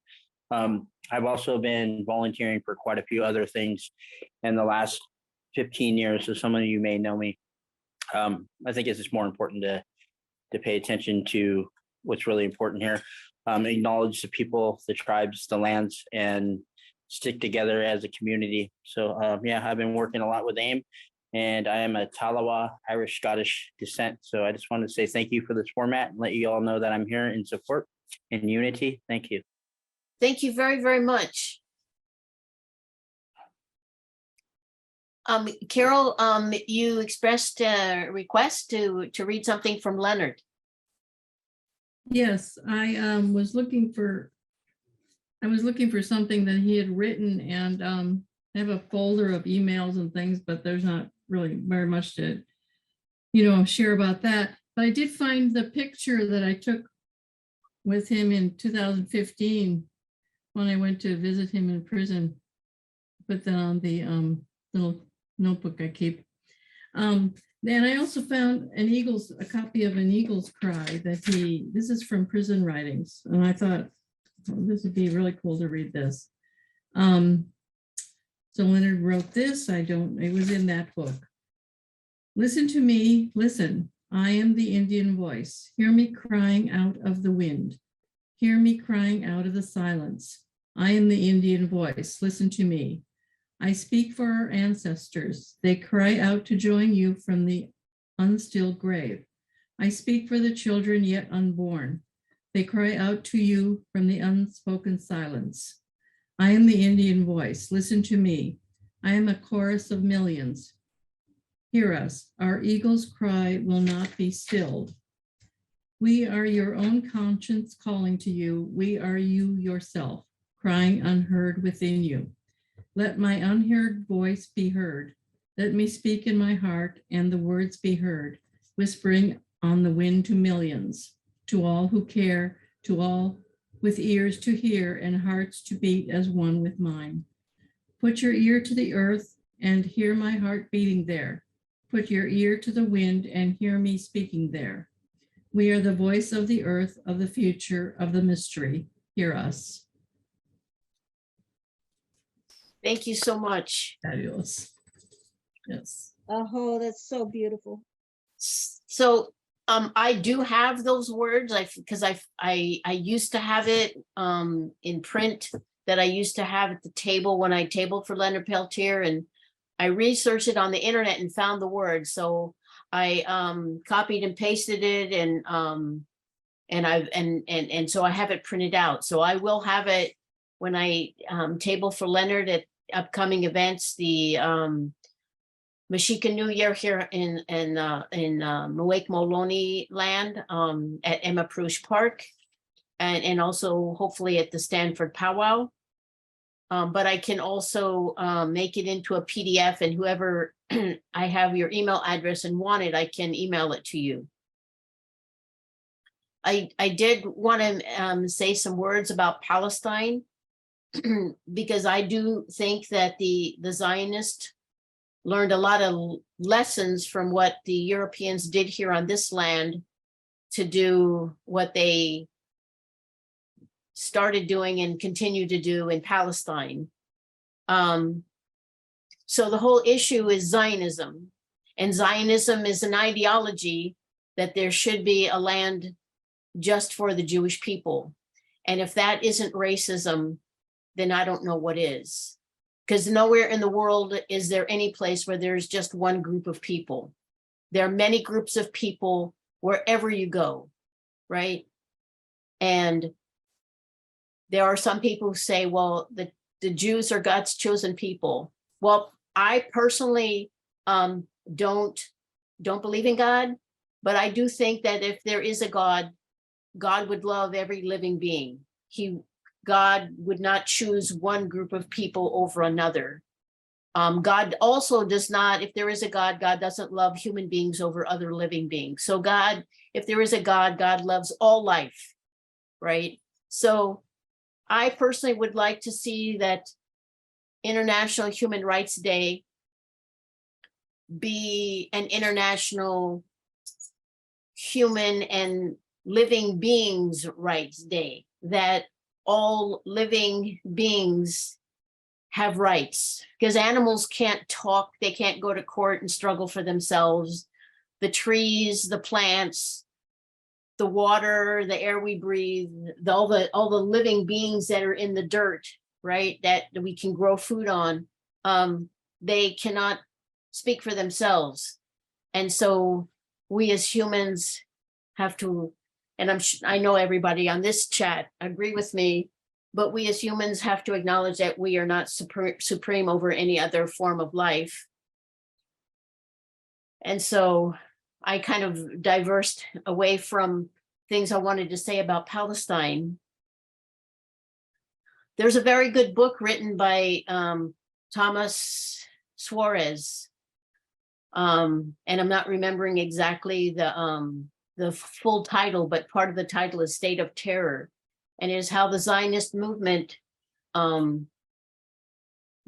I've also been volunteering for quite a few other things in the last 15 years, so some of you may know me. I think it's just more important to pay attention to what's really important here. Acknowledge the people, the tribes, the lands, and stick together as a community. So yeah, I've been working a lot with AIM, and I am a Talawa Irish Scottish descent. So I just wanted to say thank you for this format and let you all know that I'm here in support and unity. Thank you. Thank you very, very much. Carol, you expressed a request to read something from Leonard. Yes, I was looking for something that he had written, and I have a folder of emails and things, but there's not really very much to, share about that. But I did find the picture that I took with him in 2015 when I went to visit him in prison. Put that on the little notebook I keep. Then I also found a copy of an Eagle's Cry that this is from Prison Writings. And I thought, oh, this would be really cool to read this. So Leonard wrote this. It was in that book. Listen to me, listen. I am the Indian voice. Hear me crying out of the wind. Hear me crying out of the silence. I am the Indian voice. Listen to me. I speak for our ancestors. They cry out to join you from the unstilled grave. I speak for the children yet unborn. They cry out to you from the unspoken silence. I am the Indian voice. Listen to me. I am a chorus of millions. Hear us. Our eagle's cry will not be stilled. We are your own conscience calling to you. We are you yourself, crying unheard within you. Let my unheard voice be heard. Let me speak in my heart and the words be heard, whispering on the wind to millions, to all who care, to all with ears to hear and hearts to beat as one with mine. Put your ear to the earth and hear my heart beating there. Put your ear to the wind and hear me speaking there. We are the voice of the earth, of the future, of the mystery. Hear us. Thank you so much. Fabulous. Yes. Oh, that's so beautiful. So I do have those words because I used to have it in print that I used to have at the table when I tabled for Leonard Peltier, and I researched it on the internet and found the words. So I copied and pasted it, and so I have it printed out. So I will have it when I table for Leonard at upcoming events. The Mexican New Year here in Muwek Moloni land at Emma Prush Park, and also hopefully at the Stanford Powwow. But I can also make it into a PDF, and whoever I have your email address and want it, I can email it to you. I did want to say some words about Palestine because I do think that the Zionists learned a lot of lessons from what the Europeans did here on this land to do what they started doing and continue to do in Palestine. So the whole issue is Zionism. And Zionism is an ideology that there should be a land just for the Jewish people. And if that isn't racism, then I don't know what is. Because nowhere in the world is there any place where there's just one group of people. There are many groups of people wherever you go, right? And there are some people who say, well, the Jews are God's chosen people. Well, I personally don't believe in God, but I do think that if there is a God, God would love every living being. God would not choose one group of people over another. God also does not, if there is a God, God doesn't love human beings over other living beings. So God, if there is a God, God loves all life, right? So I personally would like to see that International Human Rights Day be an international human and living beings rights day, that all living beings have rights, because animals can't talk, they can't go to court and struggle for themselves. The trees, the plants, the water, the air we breathe, all the living beings that are in the dirt, right, that we can grow food on, they cannot speak for themselves. And so we as humans have to, and I know everybody on this chat agree with me, but we as humans have to acknowledge that we are not supreme over any other form of life. And so I kind of diversed away from things I wanted to say about Palestine. There's a very good book written by Thomas Suarez, and I'm not remembering exactly the full title, but part of the title is State of Terror, and it is how the Zionist movement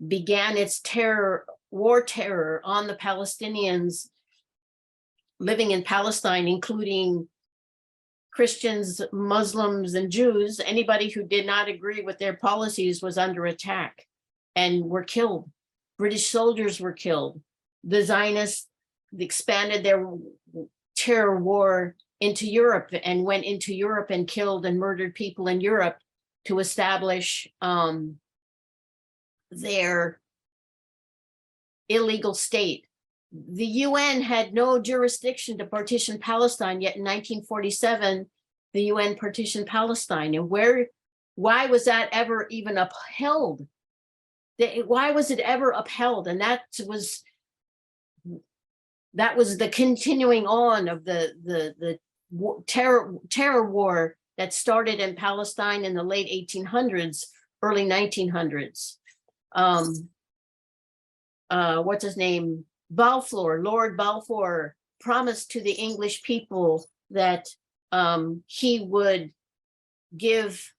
began its war terror on the Palestinians living in Palestine, including Christians, Muslims, and Jews. Anybody who did not agree with their policies was under attack and were killed. British soldiers were killed. The Zionists expanded their terror war into Europe and went into Europe and killed and murdered people in Europe to establish their illegal state. The UN had no jurisdiction to partition Palestine, yet in 1947, the UN partitioned Palestine. And why was that ever even upheld? Why was it ever upheld? And that was the continuing on of the terror war that started in Palestine in the late 1800s, early 1900s. What's his name? Lord Balfour promised to the English people that he would give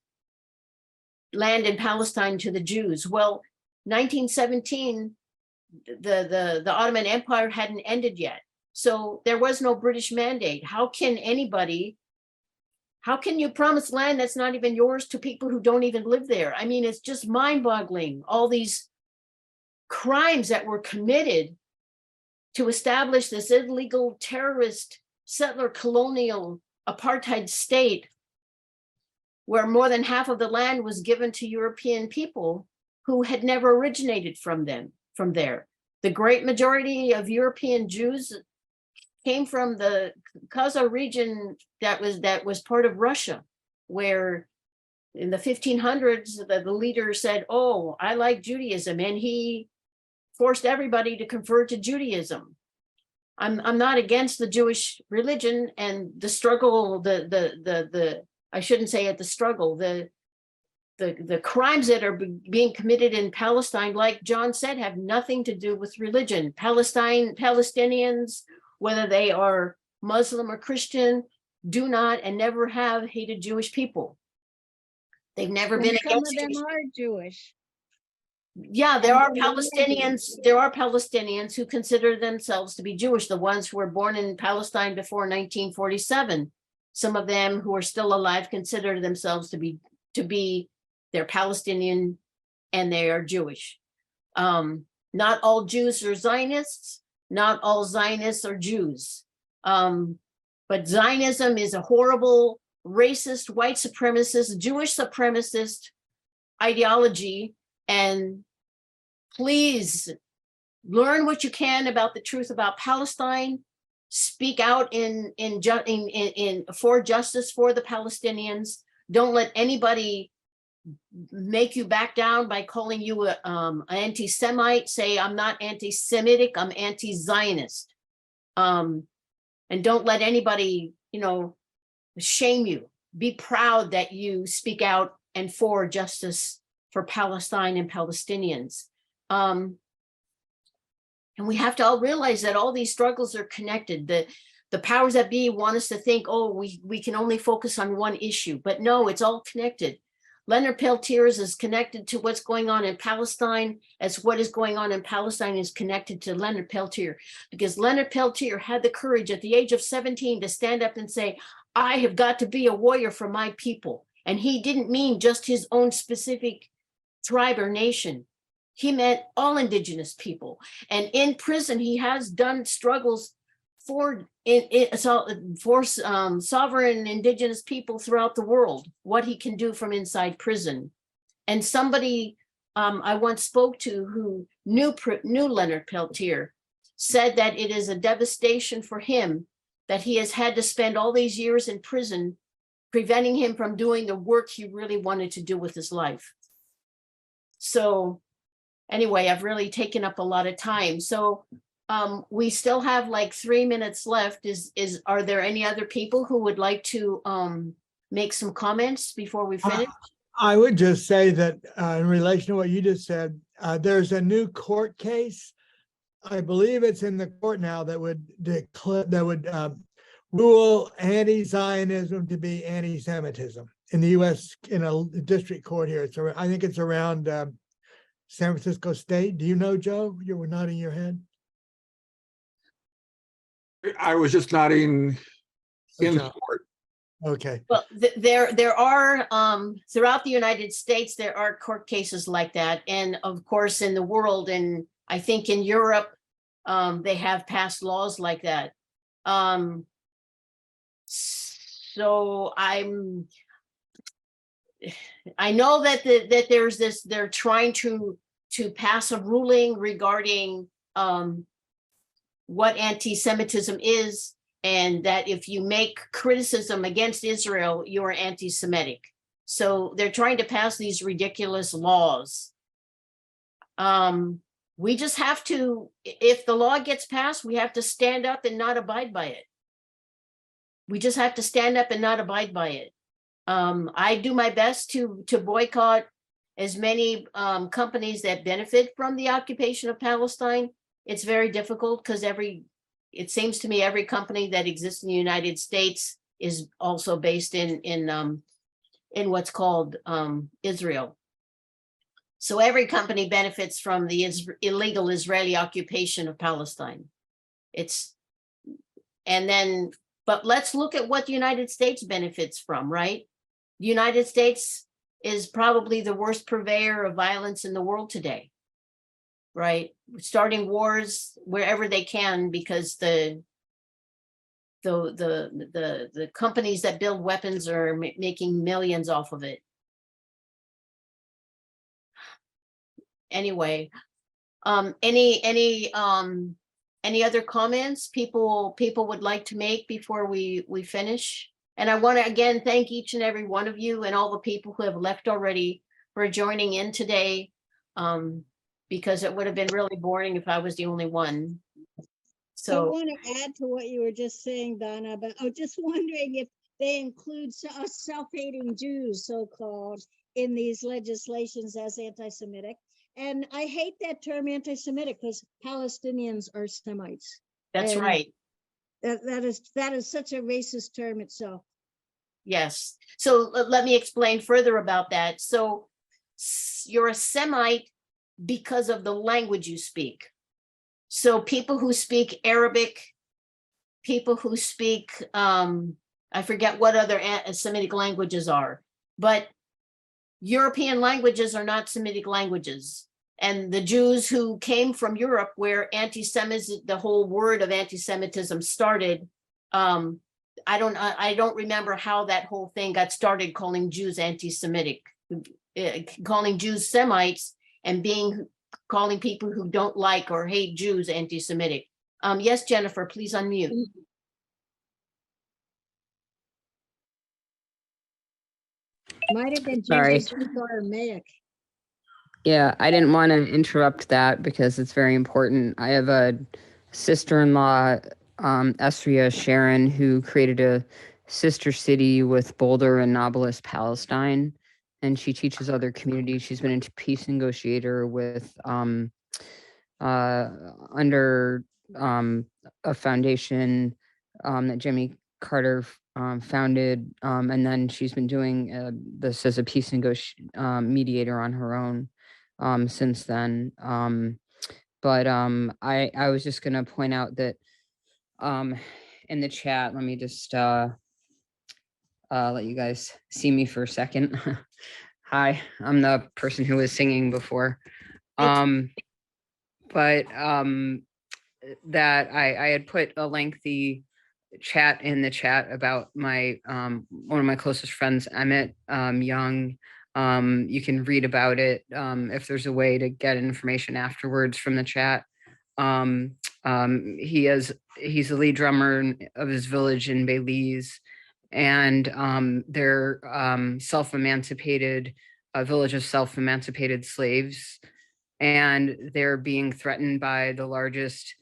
land in Palestine to the Jews. Well, 1917, the Ottoman Empire hadn't ended yet. So there was no British mandate. How can you promise land that's not even yours to people who don't even live there? I mean, it's just mind-boggling, all these crimes that were committed to establish this illegal terrorist settler colonial apartheid state where more than half of the land was given to European people who had never originated from there. The great majority of European Jews came from the Kazakh region that was part of Russia, where in the 1500s, the leader said, oh, I like Judaism, and he forced everybody to convert to Judaism. I'm not against the Jewish religion and the struggle, I shouldn't say it, the struggle, the crimes that are being committed in Palestine, like John said, have nothing to do with religion. Palestinians, whether they are Muslim or Christian, do not and never have hated Jewish people. They've never been against some of them are Jewish. Yeah, there are Palestinians who consider themselves to be Jewish, the ones who were born in Palestine before 1947. Some of them who are still alive consider themselves to be they're Palestinian and they are Jewish. Not all Jews are Zionists, not all Zionists are Jews. But Zionism is a horrible, racist, white supremacist, Jewish supremacist ideology. And please learn what you can about the truth about Palestine. Speak out for justice for the Palestinians. Don't let anybody make you back down by calling you an anti-Semite. Say, I'm not anti-Semitic, I'm anti-Zionist. And don't let anybody, shame you. Be proud that you speak out and for justice for Palestine and Palestinians. And we have to all realize that all these struggles are connected. The powers that be want us to think, oh, we can only focus on one issue, but no, it's all connected. Leonard Peltier is connected to what's going on in Palestine, as what is going on in Palestine is connected to Leonard Peltier, because Leonard Peltier had the courage at the age of 17 to stand up and say, I have got to be a warrior for my people. And he didn't mean just his own specific tribe or nation. He meant all indigenous people. And in prison, he has done struggles for sovereign indigenous people throughout the world, what he can do from inside prison. And somebody I once spoke to who knew Leonard Peltier said that it is a devastation for him that he has had to spend all these years in prison, preventing him from doing the work he really wanted to do with his life. So anyway, I've really taken up a lot of time. So we still have like 3 minutes left. Are there any other people who would like to make some comments before we finish? I would just say that in relation to what you just said, there's a new court case. I believe it's in the court now that would rule anti-Zionism to be anti-Semitism in the U.S. in a district court here. I think it's around San Francisco State. Do you know, Joe? You were nodding your head. I was just nodding in support. Okay. Well, there are throughout the United States, there are court cases like that. And of course, in the world, and I think in Europe, they have passed laws like that. So I know that there's this, they're trying to pass a ruling regarding what anti-Semitism is, and that if you make criticism against Israel, you are anti-Semitic. So they're trying to pass these ridiculous laws. We just have to, if the law gets passed, we have to stand up and not abide by it. We just have to stand up and not abide by it. I do my best to boycott as many companies that benefit from the occupation of Palestine. It's very difficult because it seems to me every company that exists in the United States is also based in what's called Israel. So every company benefits from the illegal Israeli occupation of Palestine. But let's look at what the United States benefits from, right? The United States is probably the worst purveyor of violence in the world today, right? Starting wars wherever they can because the companies that build weapons are making millions off of it. Anyway, any other comments people would like to make before we finish? And I want to again thank each and every one of you and all the people who have left already for joining in today, because it would have been really boring if I was the only one. So I want to add to what you were just saying, Donna, but I was just wondering if they include self-hating Jews, so-called, in these legislations as anti-Semitic. And I hate that term anti-Semitic because Palestinians are Semites. That's And right. That is such a racist term itself. Yes. So let me explain further about that. So you're a Semite because of the language you speak. So people who speak Arabic, people who speak, I forget what other Semitic languages are, but European languages are not Semitic languages. and the Jews who came from Europe, where anti-Semitism, the whole word of anti-Semitism started. I don't remember how that whole thing got started, calling Jews anti-Semitic, calling Jews Semites, and calling people who don't like or hate Jews anti-Semitic. Yes, Jennifer, please unmute. Might have been Sorry. Jesus or Aramaic. Yeah, I didn't want to interrupt that because it's very important. I have a sister-in-law, Esria Sharon, who created a sister city with Boulder and Nablus, Palestine, and she teaches other communities. She's been a peace negotiator with under a foundation that Jimmy Carter founded, and then she's been doing this as a peace mediator on her own since then. But I was just going to point out that in the chat, let me just let you guys see me for a second. Hi, I'm the person who was singing before. But that I had put a lengthy chat in the chat about my one of my closest friends, Emmett Young. You can read about it if there's a way to get information afterwards from the chat. He's the lead drummer of his village in Belize, and they're self-emancipated, a village of self-emancipated slaves, and they're being threatened by the largest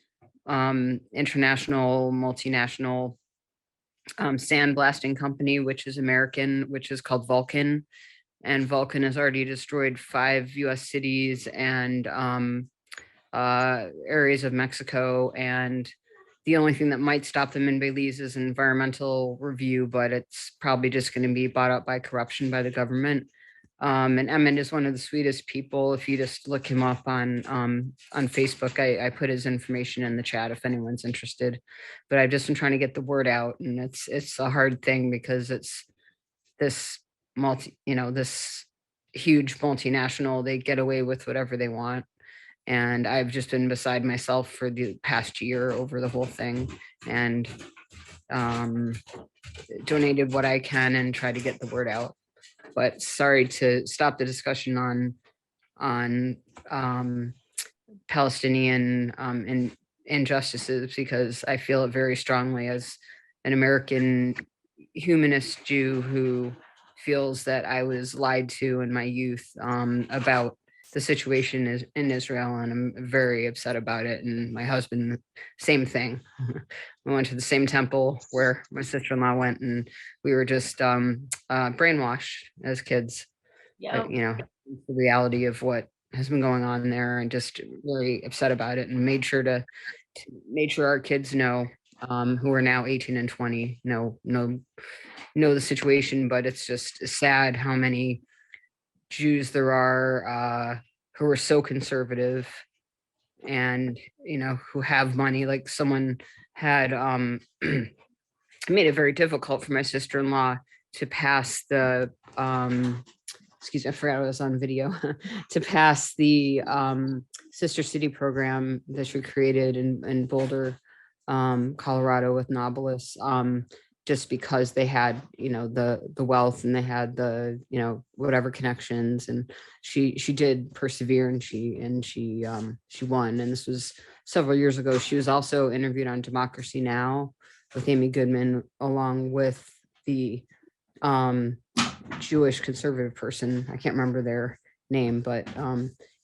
international multinational sandblasting company, which is American, which is called Vulcan. And Vulcan has already destroyed 5 US cities and areas of Mexico. And the only thing that might stop them in Belize is environmental review, but it's probably just going to be bought up by corruption by the government. And Emmett is one of the sweetest people. If you just look him up on Facebook, I put his information in the chat if anyone's interested. But I've just been trying to get the word out, and it's a hard thing because it's this this huge multinational. They get away with whatever they want, and I've just been beside myself for the past year over the whole thing, and donated what I can and try to get the word out. But sorry to stop the discussion on Palestinian injustices, because I feel it very strongly as an American humanist Jew who feels that I was lied to in my youth about the situation in Israel, and I'm very upset about it. And my husband, same thing. We went to the same temple where my sister-in-law went, and we were just brainwashed as kids. Yeah. The reality of what has been going on there, and just really upset about it, and made sure our kids know, who are now 18 and 20, know the situation. But it's just sad how many Jews there are who are so conservative and who have money. Like someone had made it very difficult for my sister-in-law to pass the excuse me, I forgot I was on video to pass the sister city program that she created in Boulder, Colorado, with Nablus, just because they had the wealth, and they had the whatever connections, and she did persevere, and she won. And this was several years ago. She was also interviewed on Democracy Now! With Amy Goodman, along with the Jewish conservative person. I can't remember their name, but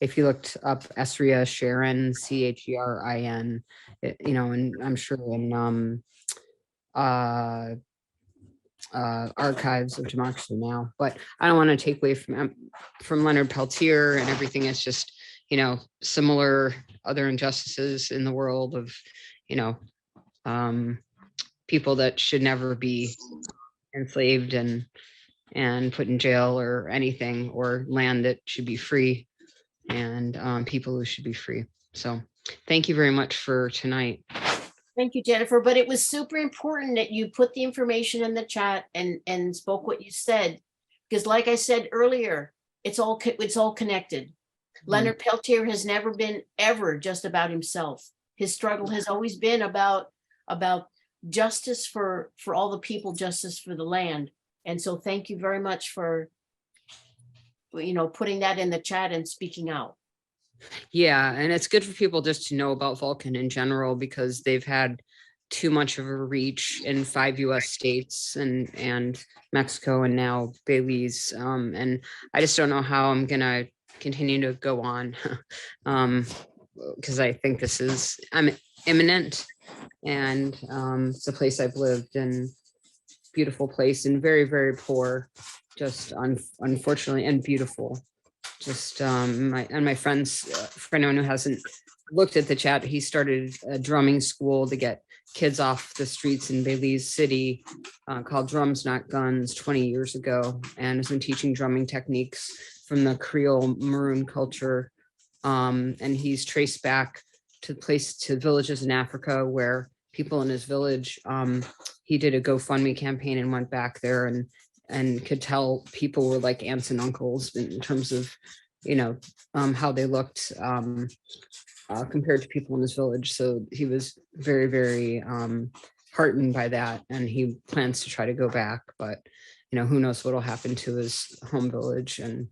if you looked up Esria Sharon, Cherin, and I'm sure in archives of Democracy Now! But I don't want to take away from Leonard Peltier and everything. It's just similar other injustices in the world of people that should never be enslaved and put in jail or anything, or land that should be free, and people who should be free. So thank you very much for tonight. Thank you, Jennifer. But it was super important that you put the information in the chat and spoke what you said, because like I said earlier, it's all connected. Leonard Peltier has never been ever just about himself. His struggle has always been about justice for all the people, justice for the land. And so thank you very much for, putting that in the chat and speaking out. Yeah, and it's good for people just to know about Vulcan in general because they've had too much of a reach in 5 US states and Mexico and now Belize. And I just don't know how I'm gonna continue to go on. Because I think I'm imminent, and it's a place I've lived in, beautiful place and very, very poor, just unfortunately, and beautiful. Just my friends, for anyone who hasn't looked at the chat, he started a drumming school to get kids off the streets in Belize City called Drums Not Guns 20 years ago, and has been teaching drumming techniques from the Creole Maroon culture. And he's traced back to villages in Africa where people in his village, he did a GoFundMe campaign and went back there and could tell people were like aunts and uncles in terms of, how they looked compared to people in his village. So he was very, very heartened by that. And he plans to try to go back, but who knows what'll happen to his home village. And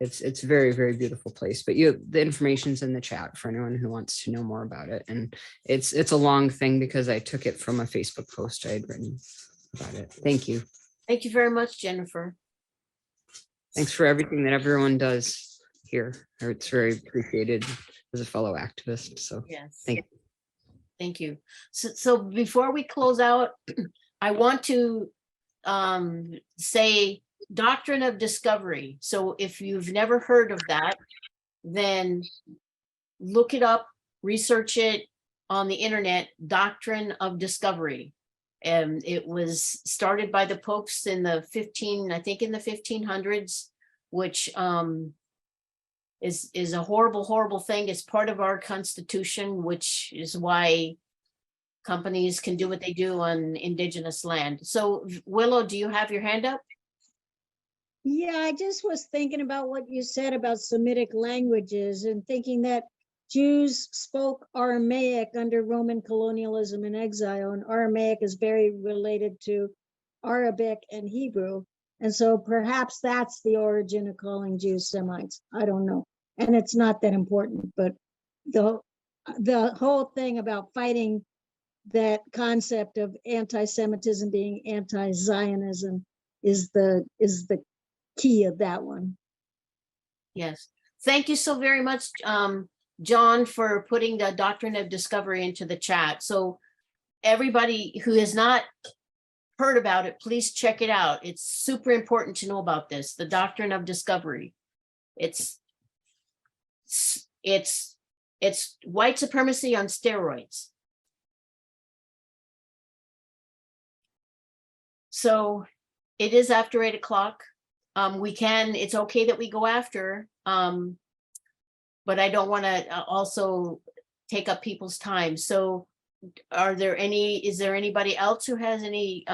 it's very, very beautiful place. But the information's in the chat for anyone who wants to know more about it. And it's a long thing because I took it from a Facebook post I had written about it. Thank you. Thank you very much, Jennifer. Thanks for everything that everyone does here. It's very appreciated as a fellow activist. So yes, thank you. So before we close out, I want to say doctrine of discovery. So if you've never heard of that, then look it up, research it on the internet, doctrine of discovery. And it was started by the popes in the 1500s, which is a horrible, horrible thing. It's part of our constitution, which is why companies can do what they do on indigenous land. So Willow, do you have your hand up? Yeah, I just was thinking about what you said about Semitic languages and thinking that Jews spoke Aramaic under Roman colonialism and exile, and Aramaic is very related to Arabic and Hebrew. And so perhaps that's the origin of calling Jews Semites. I don't know. And it's not that important, but the whole thing about fighting that concept of anti-Semitism being anti-Zionism is the key of that one. Yes. Thank you so very much, John, for putting the doctrine of discovery into the chat. So everybody who has not heard about it, please check it out. It's super important to know about this, the doctrine of discovery. It's white supremacy on steroids. So it is after 8 o'clock. It's okay that we go after, but I don't want to also take up people's time. So is there anybody else who has any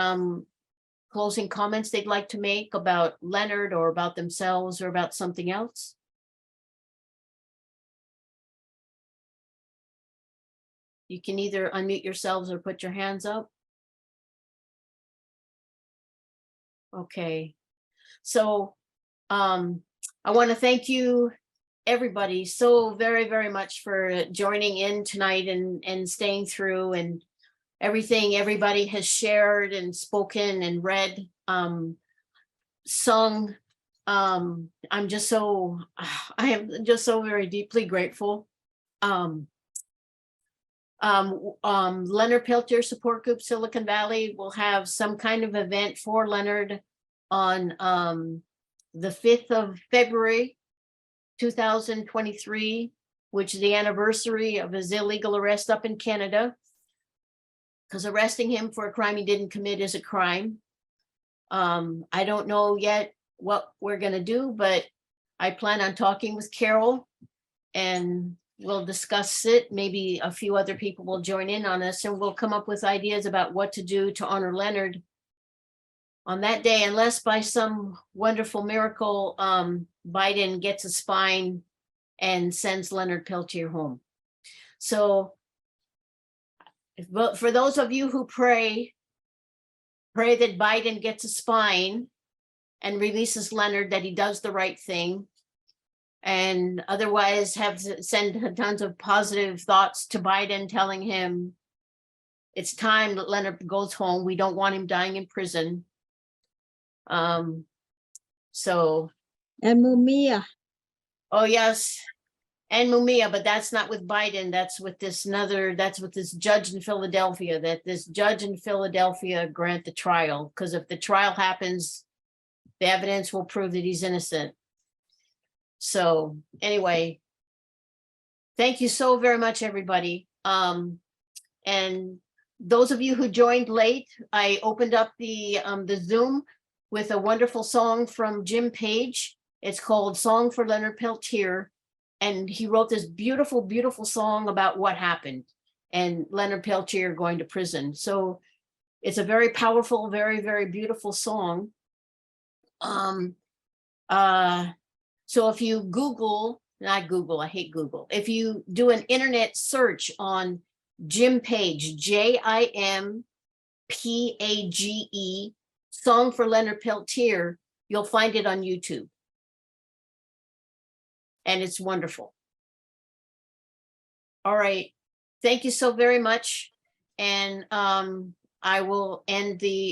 closing comments they'd like to make about Leonard or about themselves or about something else? You can either unmute yourselves or put your hands up. Okay. So I want to thank you, everybody, so very, very much for joining in tonight and staying through, and everything everybody has shared and spoken and read, sung. I am just so very deeply grateful. Leonard Peltier Support Group Silicon Valley will have some kind of event for Leonard on the 5th of February 2023, which is the anniversary of his illegal arrest up in Canada, because arresting him for a crime he didn't commit is a crime. I don't know yet what we're going to do, but I plan on talking with Carol and we'll discuss it. Maybe a few other people will join in on us, and we'll come up with ideas about what to do to honor Leonard on that day, unless by some wonderful miracle, Biden gets a spine and sends Leonard Peltier home. So, but for those of you who pray that Biden gets a spine and releases Leonard, that he does the right thing, and otherwise have to send tons of positive thoughts to Biden telling him it's time that Leonard goes home. We don't want him dying in prison. So. And Mumia. Oh, yes. And Mumia, but that's not with Biden. That's with this judge in Philadelphia, that this judge in Philadelphia grant the trial. Because if the trial happens, the evidence will prove that he's innocent. So anyway, thank you so very much, everybody. And those of you who joined late, I opened up the Zoom with a wonderful song from Jim Page. It's called Song for Leonard Peltier. And he wrote this beautiful, beautiful song about what happened and Leonard Peltier going to prison. So it's a very powerful, very, very beautiful song. So if you not Google, I hate Google. If you do an internet search on Jim Page, JIMPAGE, Song for Leonard Peltier, you'll find it on YouTube. And it's wonderful. All right. Thank you so very much. And I will end the